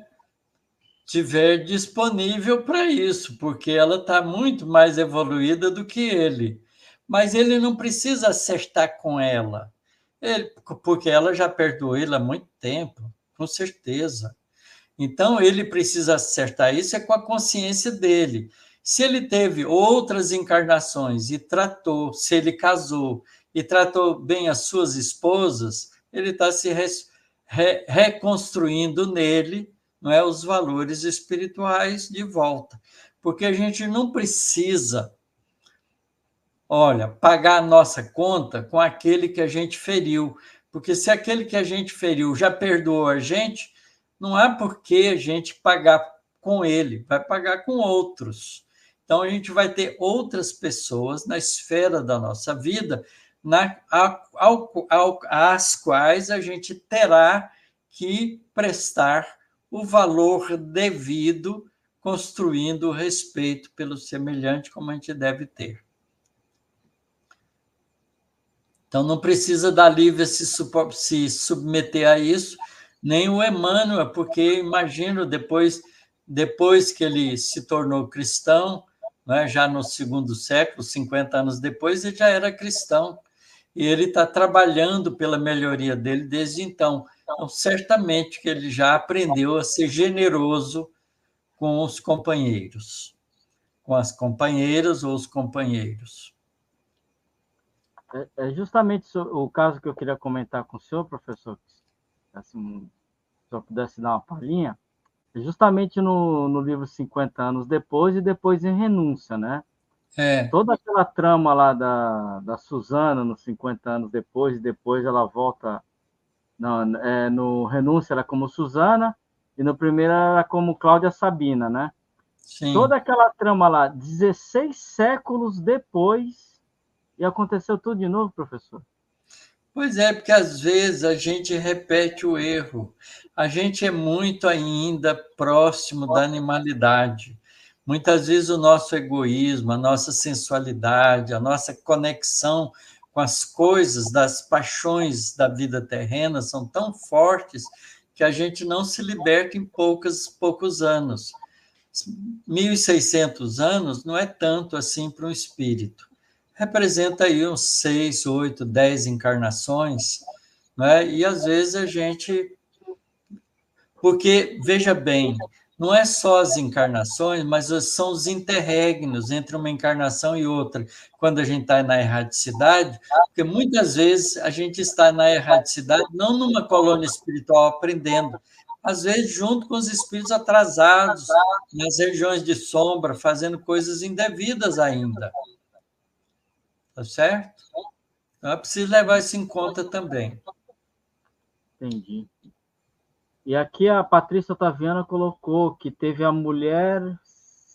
tiver disponível para isso, porque ela está muito mais evoluída do que ele. Mas ele não precisa acertar com ela, porque ela já perdoou ele há muito tempo, com certeza. Então, ele precisa acertar isso com a consciência dele. Se ele teve outras encarnações e tratou, se ele casou e tratou bem as suas esposas, ele está se reconstruindo nele, não é, os valores espirituais de volta. Porque a gente não precisa, olha, pagar a nossa conta com aquele que a gente feriu. Porque se aquele que a gente feriu já perdoou a gente, não há por que a gente pagar com ele, vai pagar com outros. Então, a gente vai ter outras pessoas na esfera da nossa vida às quais a gente terá que prestar o valor devido, construindo o respeito pelo semelhante, como a gente deve ter. Então, não precisa da Lívia se submeter a isso, nem o Emmanuel, porque imagino, depois que ele se tornou cristão, né, já no segundo século, 50 anos depois, ele já era cristão. E ele está trabalhando pela melhoria dele desde então. Então, certamente que ele já aprendeu a ser generoso com os companheiros, com as companheiras ou os companheiros. É justamente o caso que eu queria comentar com o senhor, professor, assim, se eu pudesse dar uma palhinha, é justamente no livro 50 anos depois e depois em Renúncia, né? É, Toda aquela trama lá da Suzana nos 50 anos depois, e depois ela volta. No Renúncia era como Suzana, e no primeiro era como Cláudia Sabina, né? sim. Toda aquela trama lá, 16 séculos depois, e aconteceu tudo de novo, professor. Pois é, porque às vezes a gente repete o erro. A gente é muito ainda próximo da animalidade. Muitas vezes o nosso egoísmo, a nossa sensualidade, a nossa conexão com as coisas, das paixões da vida terrena são tão fortes que a gente não se liberta em poucos anos. 1.600 anos não é tanto assim para um espírito. Representa aí uns 6, 8, 10 encarnações, né? E às vezes a gente. Porque, veja bem, não é só as encarnações, mas são os interregnos entre uma encarnação e outra, quando a gente está na erradicidade, porque muitas vezes a gente está na erradicidade não numa colônia espiritual aprendendo, às vezes junto com os espíritos atrasados, nas regiões de sombra, fazendo coisas indevidas ainda. Tá certo? Então é preciso levar isso em conta também. Entendi. E aqui a Patrícia Otaviana colocou que teve a mulher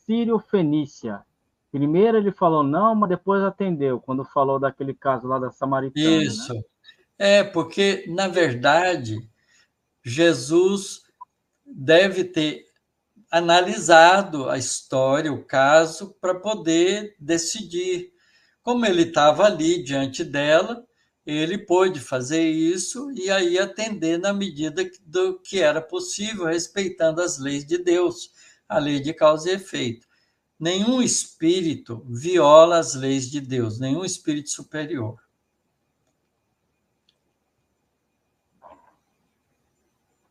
sírio-fenícia. Primeiro ele falou não, mas depois atendeu, quando falou daquele caso lá da Samaritana, né? Isso. É, porque, na verdade, Jesus deve ter analisado a história, o caso, para poder decidir. Como ele estava ali diante dela, ele pôde fazer isso e aí atender na medida do que era possível, respeitando as leis de Deus, a lei de causa e efeito. nenhum espírito viola as leis de Deus, nenhum espírito superior.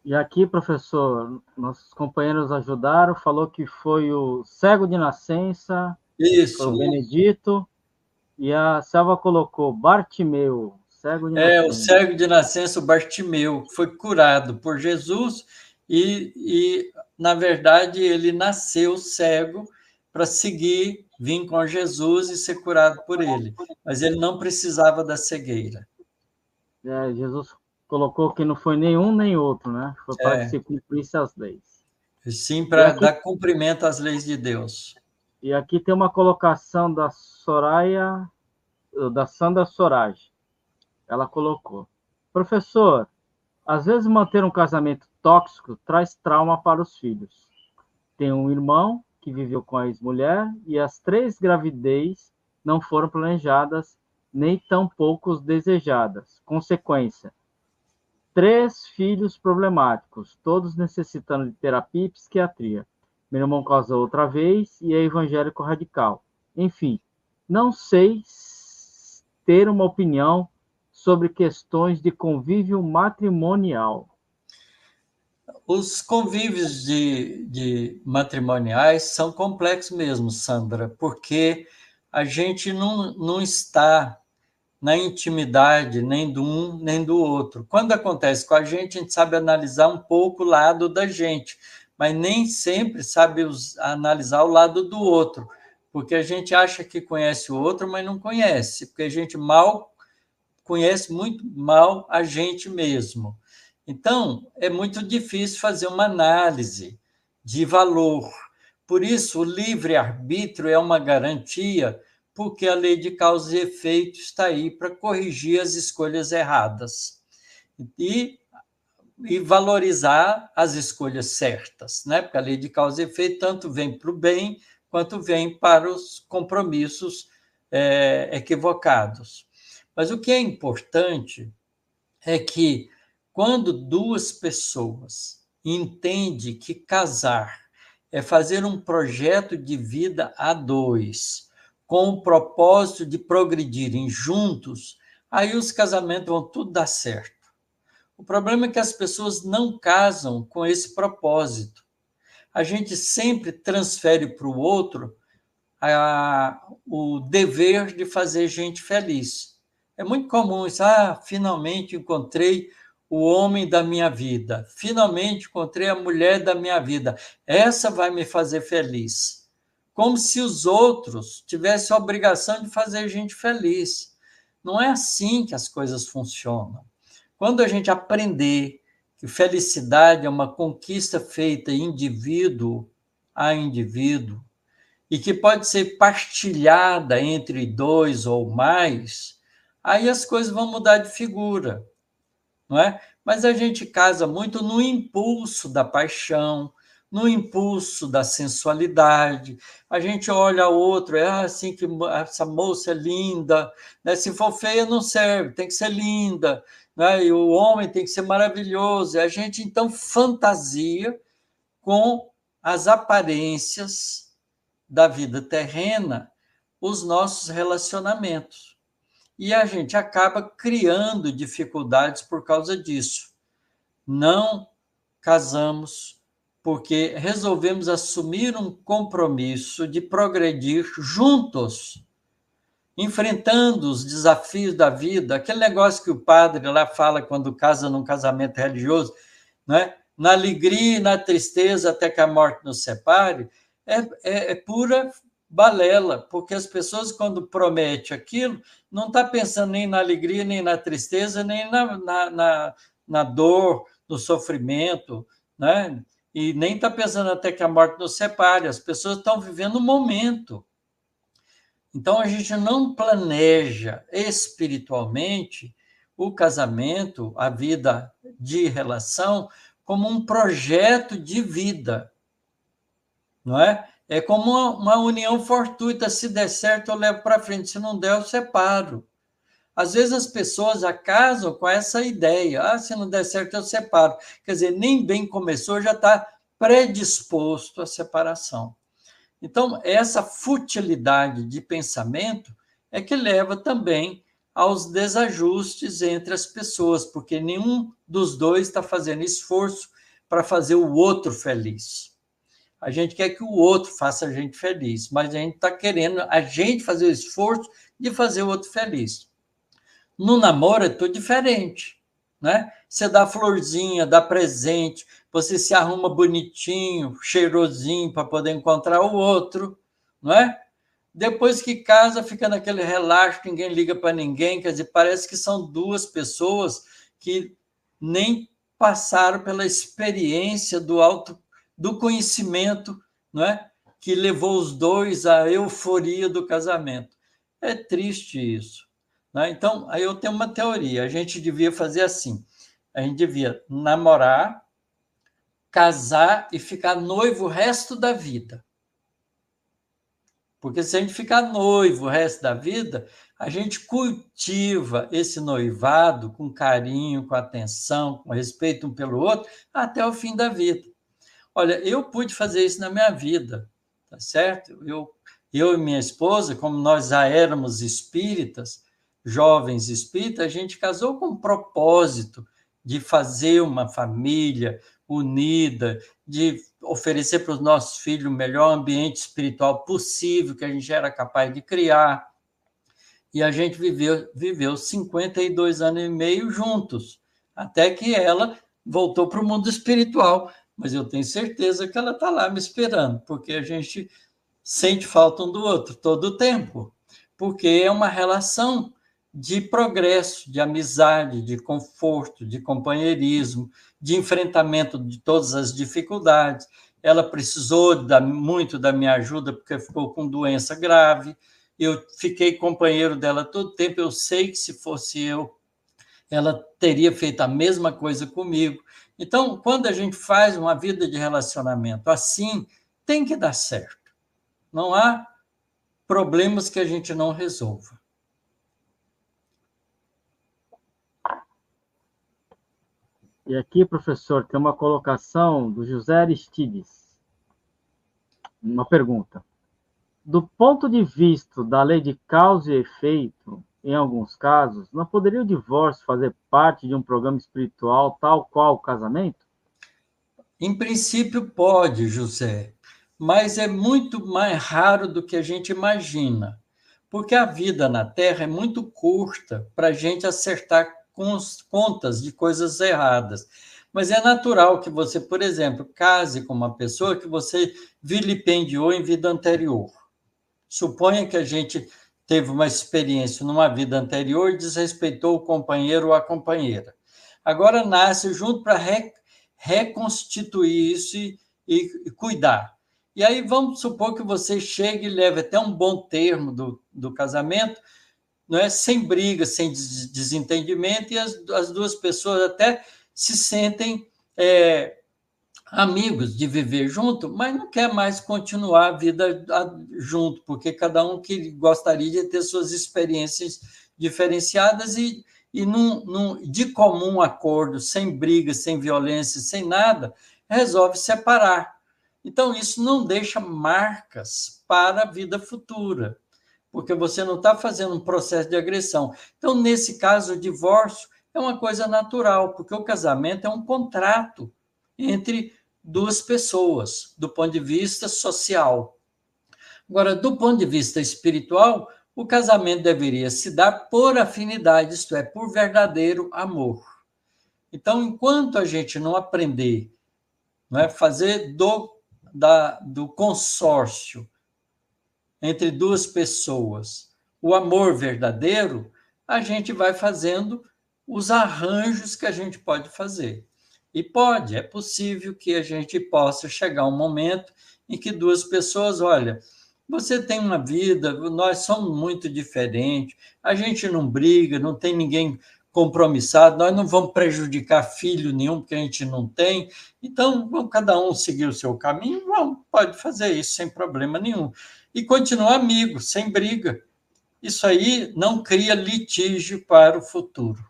E aqui, professor, nossos companheiros ajudaram, falou que foi o cego de nascença, foi o Isso. Benedito, e a Selva colocou Bartimeu, cego de É, o nascença. cego de nascença, o Bartimeu, foi curado por Jesus na verdade, ele nasceu cego para seguir, vir com Jesus e ser curado por ele. Mas ele não precisava da cegueira. Jesus colocou que não foi nenhum nem outro, né? Foi para que É, se cumprisse as leis. sim, E para aqui, dar cumprimento às leis de Deus. e aqui tem uma colocação da Soraya, da Sandra Sorage. Ela colocou: professor, às vezes manter um casamento tóxico traz trauma para os filhos. Tem um irmão que viveu com a ex-mulher e as 3 gravidez não foram planejadas, nem tampouco desejadas. Consequência: 3 filhos problemáticos, todos necessitando de terapia e psiquiatria. Meu irmão casou outra vez e é evangélico radical. Enfim, não sei ter uma opinião sobre questões de convívio matrimonial. Os convívios de matrimoniais são complexos mesmo, Sandra, porque a gente não está na intimidade nem do um nem do outro. Quando acontece com a gente sabe analisar um pouco o lado da gente, mas nem sempre sabe analisar o lado do outro, porque a gente acha que conhece o outro, mas não conhece, porque a gente mal conhece muito mal a gente mesmo. Então, é muito difícil fazer uma análise de valor. Por isso, o livre-arbítrio é uma garantia, porque a lei de causa e efeito está aí para corrigir as escolhas erradas e, e valorizar as escolhas certas, né? Porque a lei de causa e efeito tanto vem para o bem quanto vem para os compromissos equivocados. Mas o que é importante é que quando 2 pessoas entendem que casar é fazer um projeto de vida a 2, com o propósito de progredirem juntos, aí os casamentos vão tudo dar certo. O problema é que as pessoas não casam com esse propósito. A gente sempre transfere para o outro o dever de fazer gente feliz. É muito comum isso. Finalmente encontrei o homem da minha vida. Finalmente encontrei a mulher da minha vida. Essa vai me fazer feliz. Como se os outros tivessem a obrigação de fazer gente feliz. Não é assim que as coisas funcionam. Quando a gente aprender que felicidade é uma conquista feita indivíduo a indivíduo, e que pode ser partilhada entre 2 ou mais, aí as coisas vão mudar de figura, não é? Mas a gente casa muito no impulso da paixão, no impulso da sensualidade. A gente olha o outro, é assim que essa moça é linda, né? Se for feia não serve, tem que ser linda, né? E o homem tem que ser maravilhoso. E a gente então fantasia com as aparências da vida terrena os nossos relacionamentos. E a gente acaba criando dificuldades por causa disso. Não casamos porque resolvemos assumir um compromisso de progredir juntos, enfrentando os desafios da vida. Aquele negócio que o padre lá fala quando casa num casamento religioso, né? Na alegria e na tristeza até que a morte nos separe, é pura balela, porque as pessoas, quando prometem aquilo, não estão pensando nem na alegria, nem na tristeza, nem na dor, no sofrimento, né? E nem está pensando até que a morte nos separe. As pessoas estão vivendo o momento. Então, a gente não planeja espiritualmente o casamento, a vida de relação, como um projeto de vida, não é? É como uma união fortuita. Se der certo, eu levo para frente. Se não der, eu separo. Às vezes as pessoas já casam com essa ideia. Se não der certo, eu separo. Quer dizer, nem bem começou, já está predisposto à separação. Então, essa futilidade de pensamento é que leva também aos desajustes entre as pessoas, porque nenhum dos dois está fazendo esforço para fazer o outro feliz. A gente quer que o outro faça a gente feliz, mas a gente está querendo a gente fazer o esforço de fazer o outro feliz. No namoro é tudo diferente, né? Você dá florzinha, dá presente, você se arruma bonitinho, cheirosinho para poder encontrar o outro, não é? Depois que casa, fica naquele relaxo, ninguém liga para ninguém, quer dizer, parece que são duas pessoas que nem passaram pela experiência do conhecimento, não é? Que levou os dois à euforia do casamento. É triste isso, né? Então, aí eu tenho uma teoria, a gente devia fazer assim, a gente devia namorar, casar e ficar noivo o resto da vida. Porque se a gente ficar noivo o resto da vida, a gente cultiva esse noivado com carinho, com atenção, com respeito um pelo outro, até o fim da vida. Olha, eu pude fazer isso na minha vida, tá certo? Eu e minha esposa, como nós já éramos espíritas, jovens espíritas, a gente casou com um propósito de fazer uma família unida, de oferecer para os nossos filhos o melhor ambiente espiritual possível que a gente era capaz de criar. E a gente viveu 52 anos e meio juntos, até que ela voltou para o mundo espiritual. Mas eu tenho certeza que ela está lá me esperando, porque a gente sente falta um do outro todo o tempo, porque é uma relação de progresso, de amizade, de conforto, de companheirismo, de enfrentamento de todas as dificuldades. Ela precisou muito da minha ajuda, porque ficou com doença grave. Eu fiquei companheiro dela todo o tempo. Eu sei que se fosse eu, ela teria feito a mesma coisa comigo. Então, quando a gente faz uma vida de relacionamento assim, tem que dar certo. Não há problemas que a gente não resolva. E aqui, professor, tem uma colocação do José Aristides. Uma pergunta. Do ponto de vista da lei de causa e efeito, em alguns casos, não poderia o divórcio fazer parte de um programa espiritual tal qual o casamento? Em princípio, pode, José, mas é muito mais raro do que a gente imagina, porque a vida na Terra é muito curta para a gente acertar contas de coisas erradas. Mas é natural que você, por exemplo, case com uma pessoa que você vilipendiou em vida anterior. Suponha que a gente teve uma experiência numa vida anterior e desrespeitou o companheiro ou a companheira. Agora nasce junto para reconstituir isso e cuidar. E aí vamos supor que você chegue e leve até um bom termo do casamento, não é? Sem briga, sem desentendimento, e as duas pessoas até se sentem amigos de viver junto, mas não quer mais continuar a vida junto, porque cada um que gostaria de ter suas experiências diferenciadas e de comum acordo, sem briga, sem violência, sem nada, resolve separar. Então, isso não deixa marcas para a vida futura, porque você não está fazendo um processo de agressão. Então, nesse caso, o divórcio é uma coisa natural, porque o casamento é um contrato entre duas pessoas, do ponto de vista social. Agora, do ponto de vista espiritual, o casamento deveria se dar por afinidade, isto é, por verdadeiro amor. Então, enquanto a gente não aprender, não é, fazer do consórcio entre duas pessoas o amor verdadeiro, a gente vai fazendo os arranjos que a gente pode fazer. E é possível que a gente possa chegar a um momento em que duas pessoas, olha, você tem uma vida, nós somos muito diferentes, a gente não briga, não tem ninguém compromissado, nós não vamos prejudicar filho nenhum, porque a gente não tem, então vamos cada um seguir o seu caminho, pode fazer isso sem problema nenhum. E continuar amigo, sem briga. Isso aí não cria litígio para o futuro.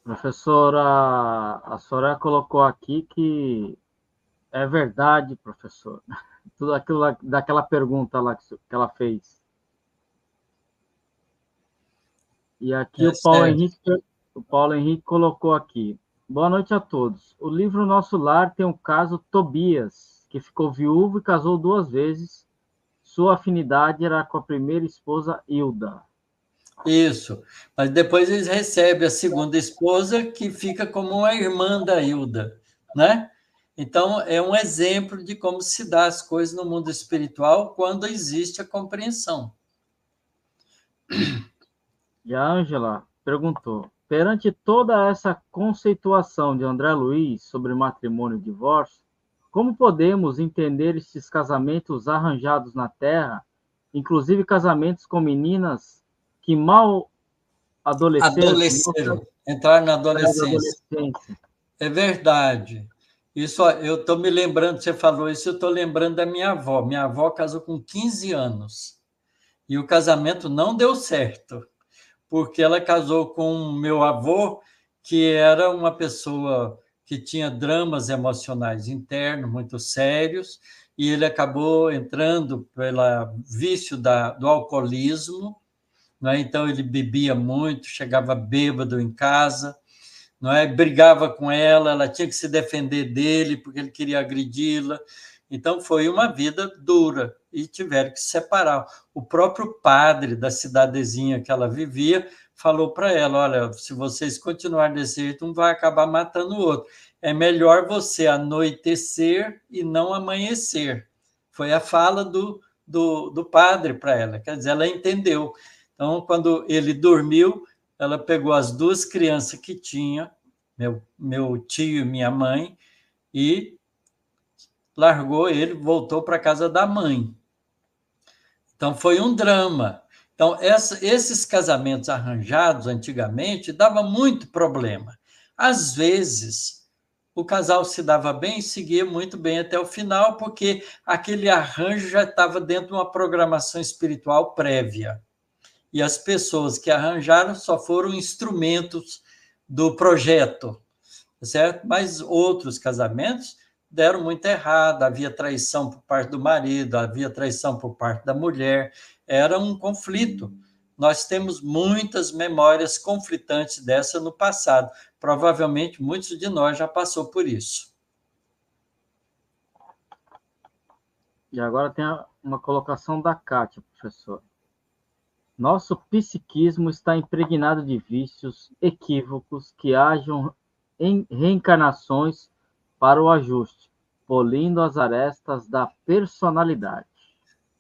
Professora, a Soraya colocou aqui que é verdade, professor. Tudo aquilo daquela pergunta lá que ela fez. E aqui É certo. O Paulo Henrique colocou aqui. Boa noite a todos. O livro Nosso Lar tem o caso Tobias, que ficou viúvo e casou 2 vezes. Sua afinidade era com a primeira esposa, Hilda. Isso. Mas depois eles recebem a segunda esposa, que fica como uma irmã da Hilda, né? Então, é um exemplo de como se dá as coisas no mundo espiritual quando existe a compreensão. E a Ângela perguntou: perante toda essa conceituação de André Luiz sobre matrimônio e divórcio, como podemos entender esses casamentos arranjados na Terra, inclusive casamentos com meninas que mal adolesceram, que mal Adolesceram, entrar na saíram da adolescência. adolescência? É verdade. Isso, ó, eu estou me lembrando, você falou isso, eu estou lembrando da minha avó. Minha avó casou com 15 anos e o casamento não deu certo, porque ela casou com o meu avô, que era uma pessoa que tinha dramas emocionais internos muito sérios, e ele acabou entrando pelo vício do alcoolismo, né? Então ele bebia muito, chegava bêbado em casa, não é? Brigava com ela, ela tinha que se defender dele porque ele queria agredi-la. Então foi uma vida dura e tiveram que se separar. O próprio padre da cidadezinha que ela vivia falou para ela: olha, se vocês continuarem desse jeito, um vai acabar matando o outro. É melhor você anoitecer e não amanhecer. Foi a fala do padre para ela. Quer dizer, ela entendeu. Então, quando ele dormiu, ela pegou as 2 crianças que tinha, meu tio e minha mãe, e largou ele, voltou para a casa da mãe. Então foi um drama. Então, esses casamentos arranjados antigamente dava muito problema. Às vezes, o casal se dava bem e seguia muito bem até o final, porque aquele arranjo já estava dentro de uma programação espiritual prévia. E as pessoas que arranjaram só foram instrumentos do projeto, certo? Mas outros casamentos deram muito errado, havia traição por parte do marido, havia traição por parte da mulher, era um conflito. Nós temos muitas memórias conflitantes dessa no passado. Provavelmente muitos de nós já passou por isso. E agora tem uma colocação da Kátia, professor. Nosso psiquismo está impregnado de vícios, equívocos que hajam em reencarnações para o ajuste, polindo as arestas da personalidade.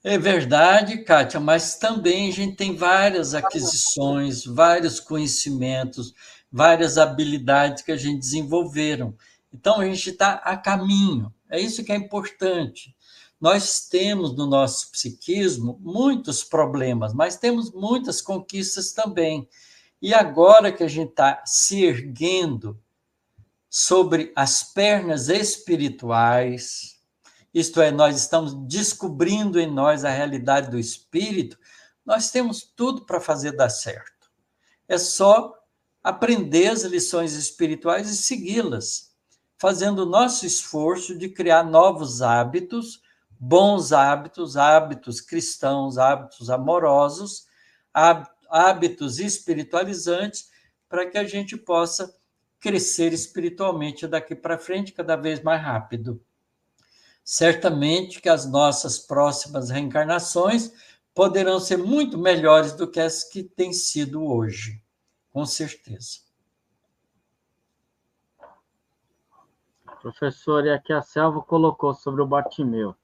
É verdade, Kátia, mas também a gente tem várias aquisições, vários conhecimentos, várias habilidades que a gente desenvolveram. Então, a gente está a caminho. É isso que é importante. Nós temos no nosso psiquismo muitos problemas, mas temos muitas conquistas também. E agora que a gente está se erguendo sobre as pernas espirituais, isto é, nós estamos descobrindo em nós a realidade do espírito, nós temos tudo para fazer dar certo. É só aprender as lições espirituais e segui-las, fazendo o nosso esforço de criar novos hábitos, bons hábitos, hábitos cristãos, hábitos amorosos, hábitos espiritualizantes, para que a gente possa crescer espiritualmente daqui para frente cada vez mais rápido. Certamente que as nossas próximas reencarnações poderão ser muito melhores do que as que têm sido hoje, com certeza. Professor, e aqui a Selva colocou sobre o Bartimeu.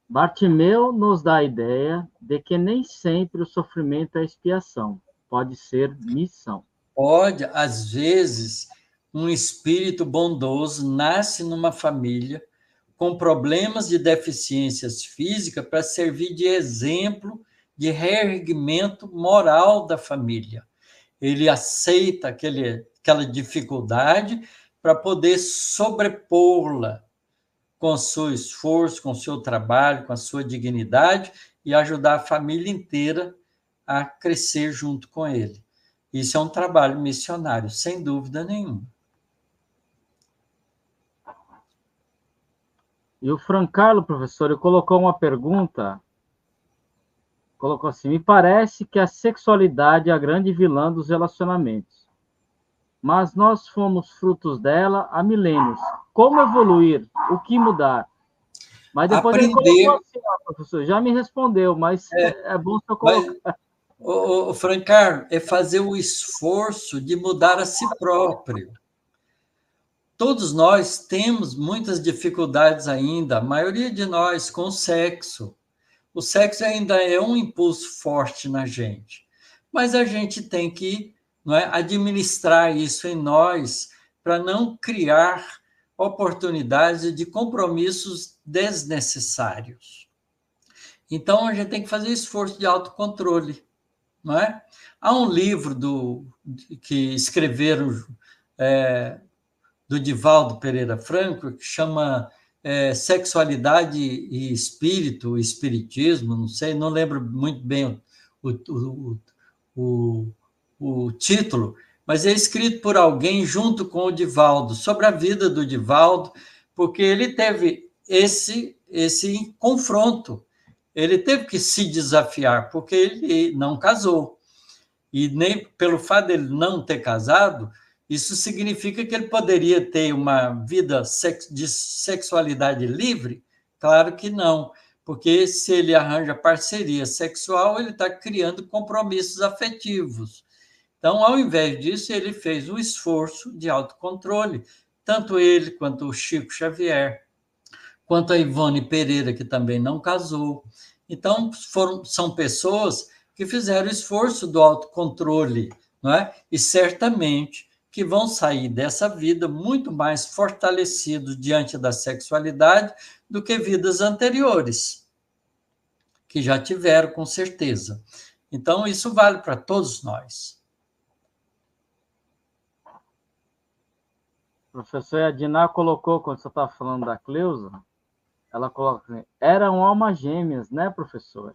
Bartimeu nos dá a ideia de que nem sempre o sofrimento é expiação, pode ser missão. Pode, às vezes, um espírito bondoso nasce numa família com problemas de deficiências físicas para servir de exemplo de reerguimento moral da família. Ele aceita aquela dificuldade para poder sobrepor-la com o seu esforço, com o seu trabalho, com a sua dignidade e ajudar a família inteira a crescer junto com ele. Isso é um trabalho missionário, sem dúvida nenhuma. E o Francarlo, professor, ele colocou uma pergunta, colocou assim: me parece que a sexualidade é a grande vilã dos relacionamentos, mas nós fomos frutos dela há milênios. Como evoluir? O que mudar? Mas depois ele colocou Aprender. assim, ó, professor, já me respondeu, mas é bom se eu Mas, colocar. o Francar, é fazer o esforço de mudar a si próprio. Todos nós temos muitas dificuldades ainda, a maioria de nós, com o sexo. O sexo ainda é um impulso forte na gente, mas a gente tem que, não é, administrar isso em nós para não criar oportunidades de compromissos desnecessários. Então, a gente tem que fazer esforço de autocontrole, não é? Há um livro que escreveram do Divaldo Pereira Franco, que chama Sexualidade e Espírito, Espiritismo, não sei, não lembro muito bem o título, mas é escrito por alguém junto com o Divaldo, sobre a vida do Divaldo, porque ele teve esse confronto, ele teve que se desafiar, porque ele não casou. E nem pelo fato dele não ter casado, isso significa que ele poderia ter uma vida de sexualidade livre? Claro que não, porque se ele arranja parceria sexual, ele está criando compromissos afetivos. Então, ao invés disso, ele fez um esforço de autocontrole, tanto ele quanto o Chico Xavier, quanto a Ivone Pereira, que também não casou. Então, são pessoas que fizeram esforço do autocontrole, não é? E certamente que vão sair dessa vida muito mais fortalecidos diante da sexualidade do que vidas anteriores, que já tiveram, com certeza. Então, isso vale para todos nós. O professor Yadiná colocou, quando você estava falando da Cleusa, ela coloca assim, eram almas gêmeas, né, professor?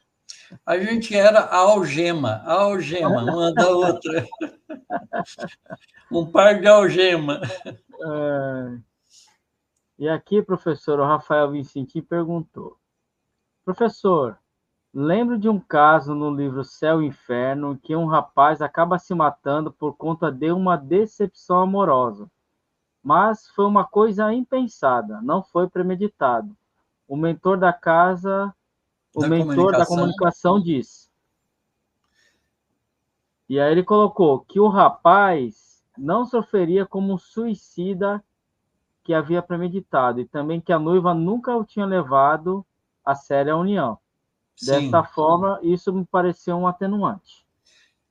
A gente era a algema, uma da outra. Um par de algema. E aqui, professor, o Rafael Vicentim perguntou: professor, lembro de um caso no livro Céu e Inferno em que um rapaz acaba se matando por conta de uma decepção amorosa. Mas foi uma coisa impensada, não foi premeditado. O mentor da casa, o Da mentor da comunicação. comunicação disse. E aí ele colocou que o rapaz não sofreria como um suicida que havia premeditado, e também que a noiva nunca o tinha levado a sério a união. Desta Sim. forma, isso me pareceu um atenuante.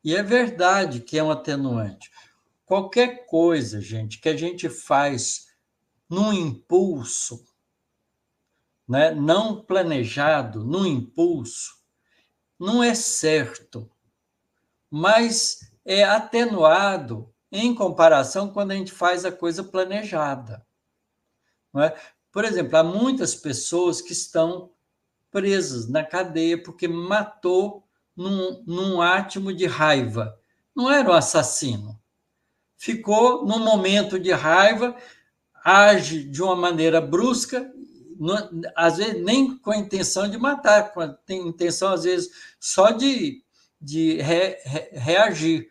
E é verdade que é um atenuante. Qualquer coisa, gente, que a gente faz num impulso, né, não planejado, num impulso, não é certo, mas é atenuado em comparação quando a gente faz a coisa planejada. Não é? Por exemplo, há muitas pessoas que estão presas na cadeia porque matou num átimo de raiva. Não era um assassino. Ficou num momento de raiva, age de uma maneira brusca, às vezes nem com a intenção de matar, tem intenção, às vezes, só de reagir.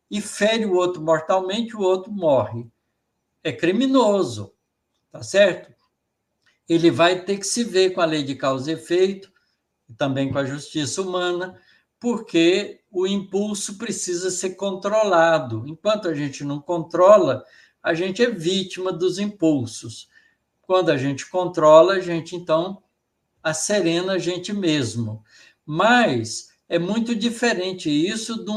E fere o outro mortalmente, o outro morre. É criminoso, tá certo? Ele vai ter que se ver com a lei de causa e efeito, e também com a justiça humana, porque o impulso precisa ser controlado. Enquanto a gente não controla, a gente é vítima dos impulsos. Quando a gente controla, a gente, então, acerena a gente mesmo. Mas é muito diferente isso de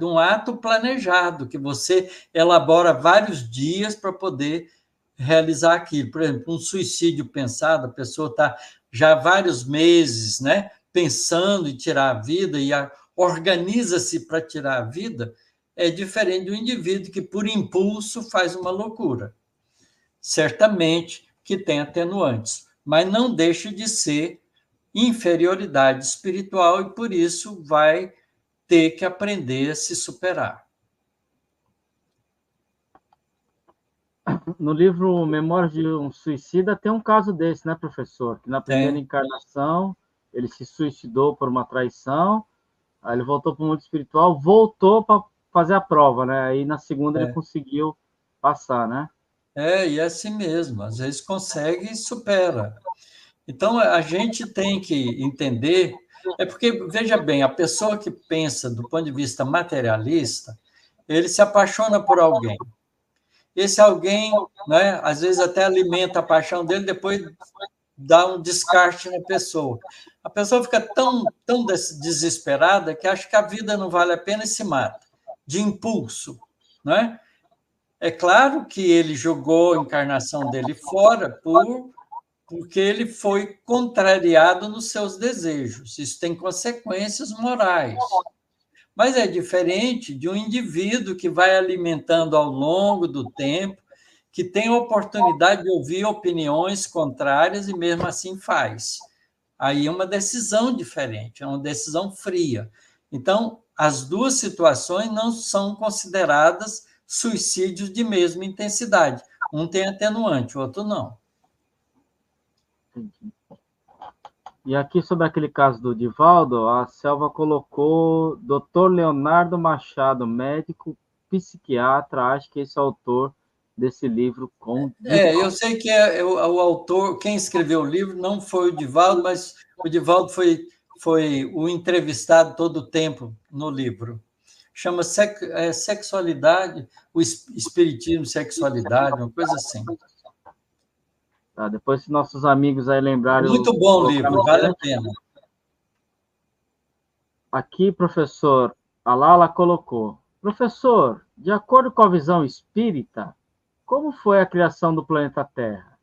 um ato planejado, que você elabora vários dias para poder realizar aquilo. Por exemplo, um suicídio pensado, a pessoa está já há vários meses, né, pensando em tirar a vida e organiza-se para tirar a vida, é diferente do indivíduo que, por impulso, faz uma loucura. Certamente que tem atenuantes, mas não deixa de ser inferioridade espiritual e, por isso, vai ter que aprender a se superar. No livro Memórias de um Suicida tem um caso desse, né, professor? Que na primeira encarnação ele se suicidou por uma traição, aí ele voltou para o mundo espiritual, voltou para fazer a prova, né? Aí na segunda ele conseguiu passar, né? E é assim mesmo. Às vezes consegue e supera. Então, a gente tem que entender, porque, veja bem, a pessoa que pensa do ponto de vista materialista, ele se apaixona por alguém. Esse alguém, né, às vezes até alimenta a paixão dele, depois dá um descarte na pessoa. A pessoa fica tão desesperada que acha que a vida não vale a pena e se mata, de impulso, né? É claro que ele jogou a encarnação dele fora porque ele foi contrariado nos seus desejos. Isso tem consequências morais. Mas é diferente de um indivíduo que vai alimentando ao longo do tempo, que tem a oportunidade de ouvir opiniões contrárias e mesmo assim faz. Aí é uma decisão diferente, é uma decisão fria. Então, as duas situações não são consideradas suicídios de mesma intensidade. Um tem atenuante, o outro não. Entendi. E aqui sobre aquele caso do Divaldo, a Selva colocou Dr. Leonardo Machado, médico psiquiatra, acho que esse é o autor desse livro com Divaldo. Eu sei que o autor, quem escreveu o livro não foi o Divaldo, mas o Divaldo foi o entrevistado todo o tempo no livro. Chama Sexualidade, o Espiritismo, Sexualidade, uma coisa assim. Tá, depois, se nossos amigos aí lembrarem... Muito bom o livro, vale a pena. Aqui, professor, a Lala colocou: professor, de acordo com a visão espírita, como foi a criação do planeta Terra?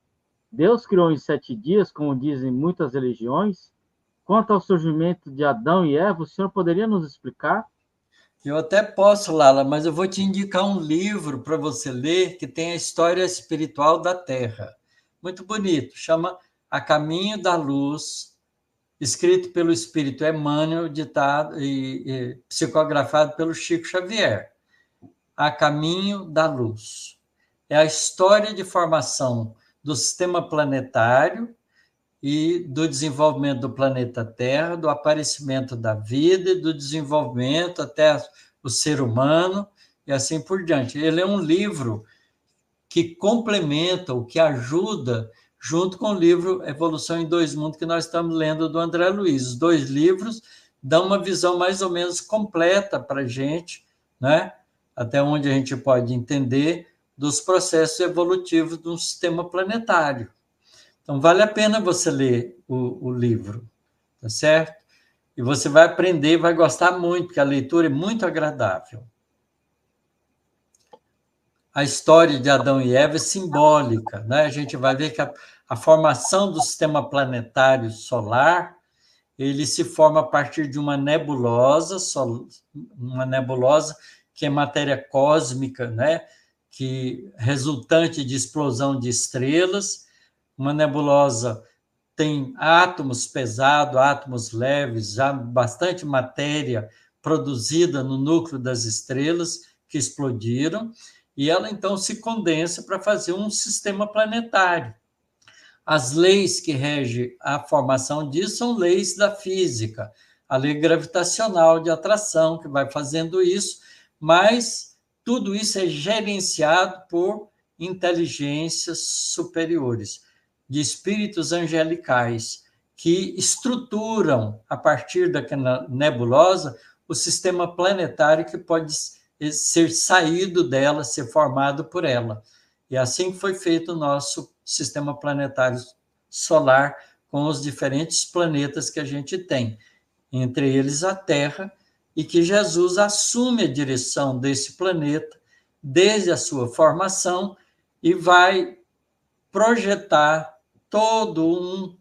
Deus criou em 7 dias, como dizem muitas religiões? Quanto ao surgimento de Adão e Eva, o senhor poderia nos explicar? Eu até posso, Lala, mas eu vou te indicar um livro para você ler que tem a história espiritual da Terra. Muito bonito, chama A Caminho da Luz, escrito pelo Espírito Emmanuel, ditado e psicografado pelo Chico Xavier. A Caminho da Luz. É a história de formação do sistema planetário e do desenvolvimento do planeta Terra, do aparecimento da vida e do desenvolvimento até o ser humano e assim por diante. Ele é um livro que complementa, o que ajuda, junto com o livro Evolução em Dois Mundos, que nós estamos lendo do André Luiz. Os dois livros dão uma visão mais ou menos completa para a gente, né? Até onde a gente pode entender dos processos evolutivos de um sistema planetário. Então, vale a pena você ler o livro, tá certo? E você vai aprender, vai gostar muito, porque a leitura é muito agradável. A história de Adão e Eva é simbólica, né? A gente vai ver que a formação do sistema planetário solar, ele se forma a partir de uma nebulosa que é matéria cósmica, né? Que resultante de explosão de estrelas. Uma nebulosa tem átomos pesados, átomos leves, já bastante matéria produzida no núcleo das estrelas que explodiram, e ela então se condensa para fazer um sistema planetário. As leis que regem a formação disso são leis da física, a lei gravitacional de atração, que vai fazendo isso, mas tudo isso é gerenciado por inteligências superiores, de espíritos angelicais, que estruturam, a partir daquela nebulosa, o sistema planetário que pode ser saído dela, ser formado por ela. E assim foi feito o nosso sistema planetário solar, com os diferentes planetas que a gente tem, entre eles a Terra, e que Jesus assume a direção desse planeta desde a sua formação e vai projetar todo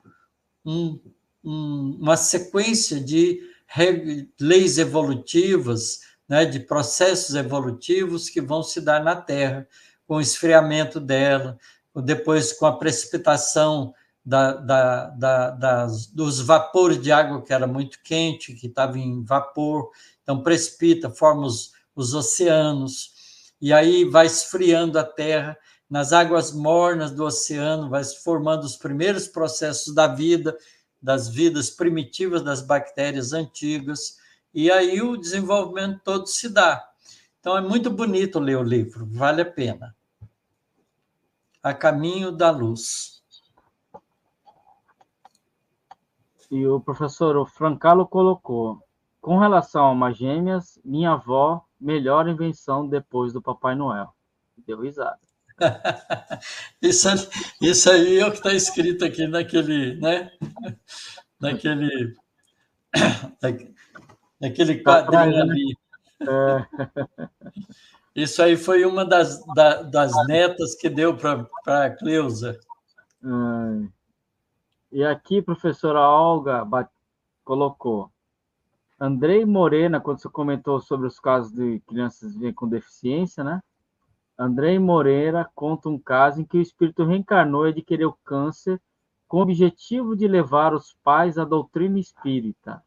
uma sequência de leis evolutivas, né, de processos evolutivos que vão se dar na Terra, com o esfriamento dela, depois com a precipitação dos vapores de água, que era muito quente, que estava em vapor, então precipita, forma os oceanos, e aí vai esfriando a Terra. nas águas mornas do oceano, vai se formando os primeiros processos da vida, das vidas primitivas das bactérias antigas, e aí o desenvolvimento todo se dá. Então, é muito bonito ler o livro, vale a pena. A Caminho da Luz. E o professor o Francalo colocou, com relação a almas gêmeas, minha avó, melhor invenção depois do Papai Noel. Deu risada. Isso aí é o que está escrito aqui naquele, né? Naquele Tá atrás, quadrinho né? ali. Isso aí foi uma das netas que deu para a Cleusa. E aqui, professora Olga colocou, Andrei Morena, quando você comentou sobre os casos de crianças com deficiência, né? Andrei Moreira conta um caso em que o espírito reencarnou e adquiriu câncer com o objetivo de levar os pais à doutrina espírita.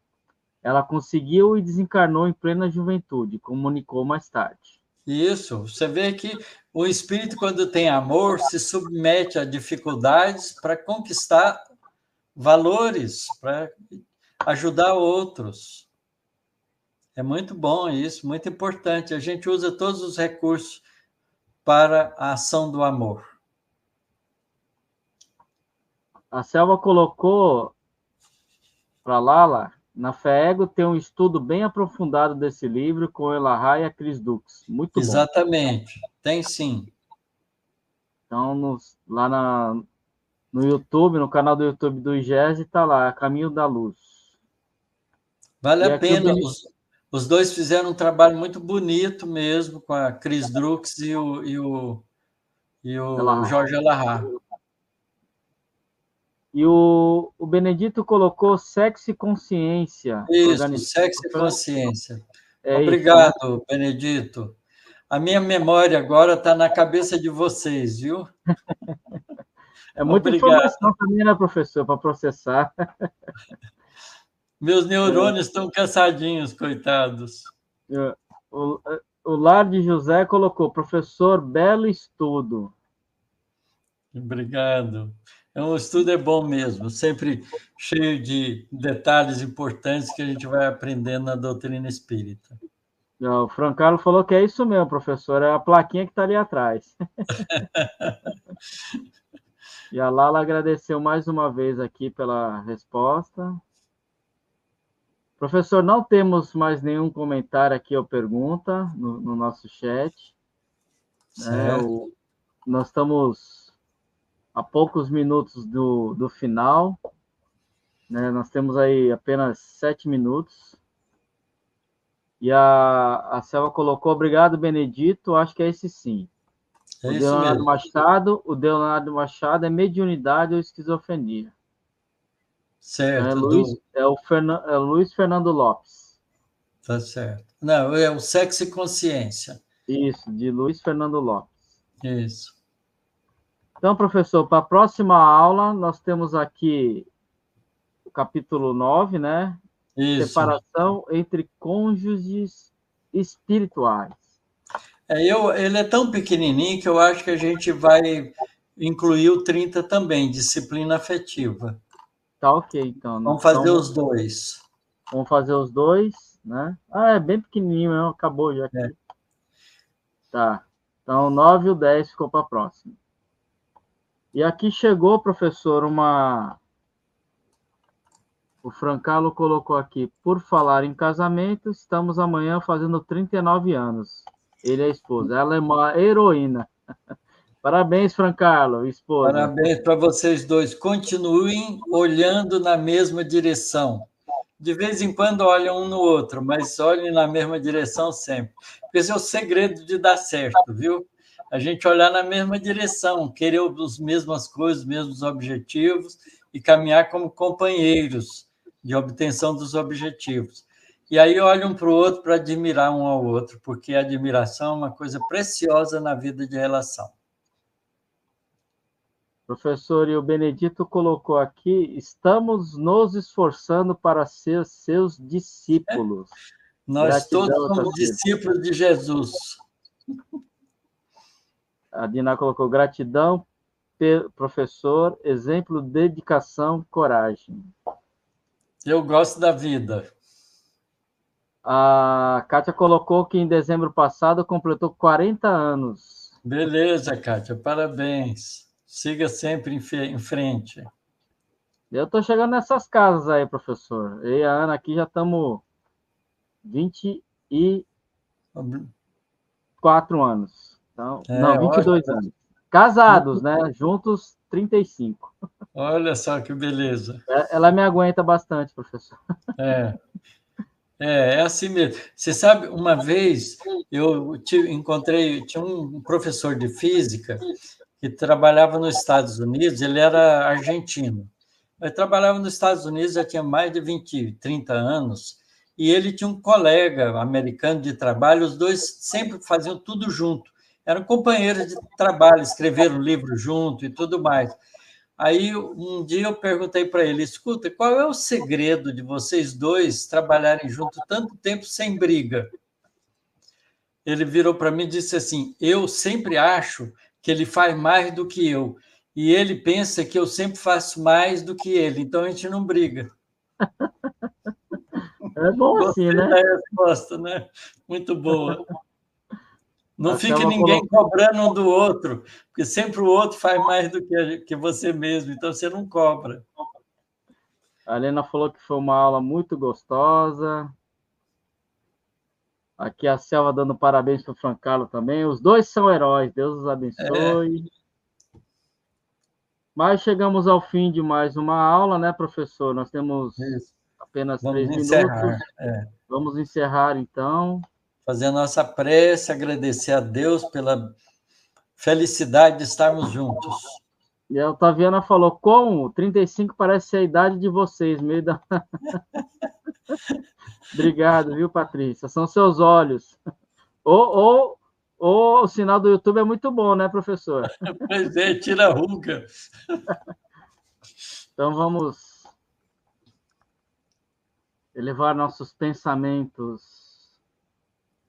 Ela conseguiu e desencarnou em plena juventude, comunicou mais tarde. Isso, você vê que o espírito, quando tem amor, se submete a dificuldades para conquistar valores, para ajudar outros. É muito bom isso, muito importante. A gente usa todos os recursos para a ação do amor. A Selva colocou para Lala, na FEEGO tem um estudo bem aprofundado desse livro com Elahá e a Cris Dux. Muito bom. Exatamente, tem sim. Então, lá no YouTube, no canal do YouTube do IGES, está lá, Caminho da Luz. Vale a pena. Os dois fizeram um trabalho muito bonito mesmo, com a Cris Drux e o Jorge Elahá. E o Benedito colocou Sexo e Consciência. Isso, Sexo e Consciência. Obrigado, isso, né? Benedito. A minha memória agora está na cabeça de vocês, viu? É muita informação também, né, professor, para processar. Meus neurônios estão cansadinhos, coitados. O Lar de José colocou, professor, belo estudo. Obrigado. O estudo é bom mesmo, sempre cheio de detalhes importantes que a gente vai aprendendo na doutrina espírita. O Francalo falou que é isso mesmo, professor, é a plaquinha que está ali atrás. E a Lala agradeceu mais uma vez aqui pela resposta. Professor, não temos mais nenhum comentário aqui ou pergunta no nosso chat. Nós estamos a poucos minutos do final. Né? Nós temos aí apenas 7 minutos. E a Selva colocou, obrigado, Benedito, acho que é esse sim. É isso mesmo. O Leonardo Machado é mediunidade ou esquizofrenia. Certo. É o Luiz Fernando Lopes. Tá certo. Não, é o Sexo e Consciência. Isso, de Luiz Fernando Lopes. Isso. Então, professor, para a próxima aula, nós temos aqui o capítulo 9, né? Isso. Separação entre cônjuges espirituais. Ele é tão pequenininho que eu acho que a gente vai incluir o 30 também, disciplina afetiva. Tá ok, então. Vamos fazer os dois. Vamos fazer os dois, né? É bem pequenininho, mesmo, acabou já aqui. Tá. Então, 9 e o 10 ficou para a próxima. E aqui chegou, professor, O Francalo colocou aqui, por falar em casamento, estamos amanhã fazendo 39 anos. Ele é a esposa, ela é uma heroína. Parabéns, Francalo, esposa. Parabéns para vocês dois. Continuem olhando na mesma direção. De vez em quando olham um no outro, mas olhem na mesma direção sempre. Porque esse é o segredo de dar certo, viu? A gente olhar na mesma direção, querer as mesmas coisas, os mesmos objetivos e caminhar como companheiros de obtenção dos objetivos. E aí olham um para o outro para admirar um ao outro, porque a admiração é uma coisa preciosa na vida de relação. Professor, e o Benedito colocou aqui, estamos nos esforçando para ser seus discípulos. Nós todos somos discípulos de Jesus. A Dina colocou gratidão, professor, exemplo, dedicação, coragem. Eu gosto da vida. A Kátia colocou que em dezembro passado completou 40 anos. Beleza, Kátia, parabéns. Siga sempre em frente. Eu estou chegando nessas casas aí, professor. Eu e a Ana aqui já estamos 24 anos. Então, não, 22 Ótimo. anos. Casados, né? Juntos, 35. Olha só que beleza. Ela me aguenta bastante, professor. É, é assim mesmo. Você sabe, uma vez encontrei, tinha um professor de física que trabalhava nos Estados Unidos, ele era argentino. Ele trabalhava nos Estados Unidos já tinha mais de 20, 30 anos, e ele tinha um colega americano de trabalho, os dois sempre faziam tudo junto. Eram companheiros de trabalho, escreveram livro junto e tudo mais. Aí um dia eu perguntei para ele: escuta, qual é o segredo de vocês dois trabalharem junto tanto tempo sem briga? Ele virou para mim e disse assim: eu sempre acho que ele faz mais do que eu, e ele pensa que eu sempre faço mais do que ele, então a gente não briga. É bom assim, Gostei né? da resposta, né? Muito boa. Não A fique Selma ninguém colocou. cobrando um do outro, porque sempre o outro faz mais do que você mesmo, então você não cobra. A Helena falou que foi uma aula muito gostosa. Aqui a Selva dando parabéns para o Francalo também. Os dois são heróis, Deus os É, abençoe. Mas chegamos ao fim de mais uma aula, né, professor? Nós temos isso. apenas Vamos 3 minutos. encerrar. É. Vamos encerrar, então. Fazer a nossa prece, agradecer a Deus pela felicidade de estarmos juntos. E a Otaviana falou, como? 35 parece ser a idade de vocês, meio da... Obrigado, viu, Patrícia? São seus olhos. Ou, ou o sinal do YouTube é muito bom, né, professor? Pois é, tira a ruga. Então vamos elevar nossos pensamentos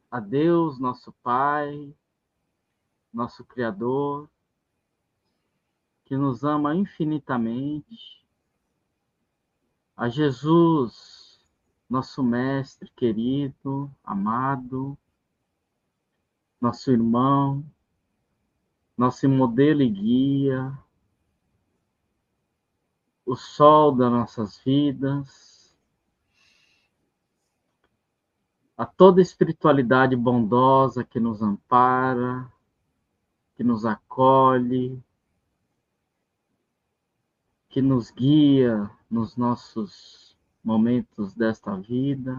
a Deus, nosso Pai, nosso Criador, que nos ama infinitamente, a Jesus, nosso Mestre querido, amado, nosso irmão, nosso modelo e guia, o sol das nossas vidas, a toda espiritualidade bondosa que nos ampara, que nos acolhe, que nos guia nos nossos momentos desta vida.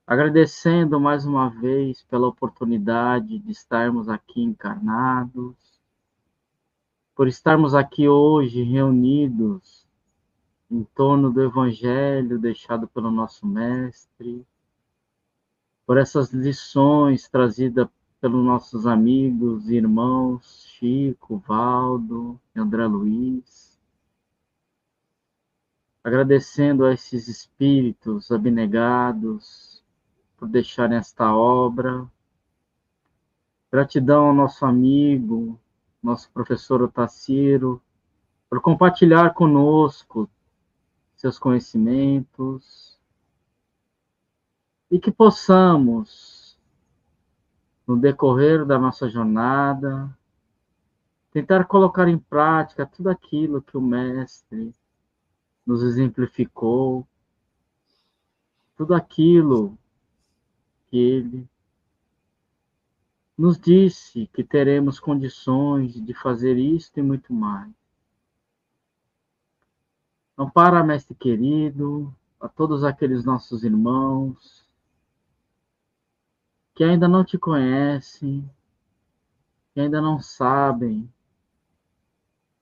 Agradecendo mais uma vez pela oportunidade de estarmos aqui encarnados, por estarmos aqui hoje reunidos em torno do Evangelho deixado pelo nosso Mestre, por essas lições trazidas pelos nossos amigos e irmãos Chico, Valdo e André Luiz, agradecendo a esses espíritos abnegados por deixarem esta obra. Gratidão ao nosso amigo, nosso professor Otacílio, por compartilhar conosco seus conhecimentos e que possamos, no decorrer da nossa jornada, tentar colocar em prática tudo aquilo que o Mestre nos exemplificou, tudo aquilo que ele nos disse que teremos condições de fazer isto e muito mais. Ampara, Mestre querido, a todos aqueles nossos irmãos que ainda não te conhecem, que ainda não sabem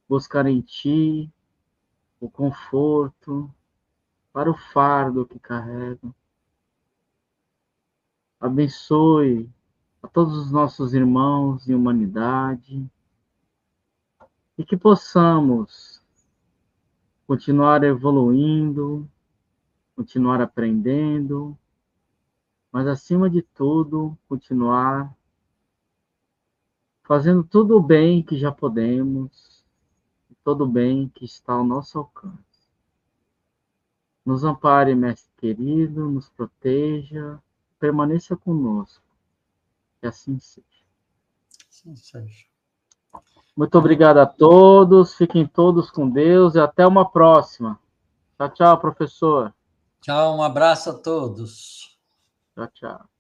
buscar em ti o conforto para o fardo que carregam. Abençoe a todos os nossos irmãos em humanidade e que possamos continuar evoluindo, continuar aprendendo, mas acima de tudo, continuar fazendo tudo o bem que já podemos, todo o bem que está ao nosso alcance. Nos ampare, Mestre querido, nos proteja, permaneça conosco, que assim seja. Sim, seja. Muito obrigado a todos, fiquem todos com Deus e até uma próxima. Tchau, tchau, professor. Tchau, um abraço a todos. Tchau, tchau.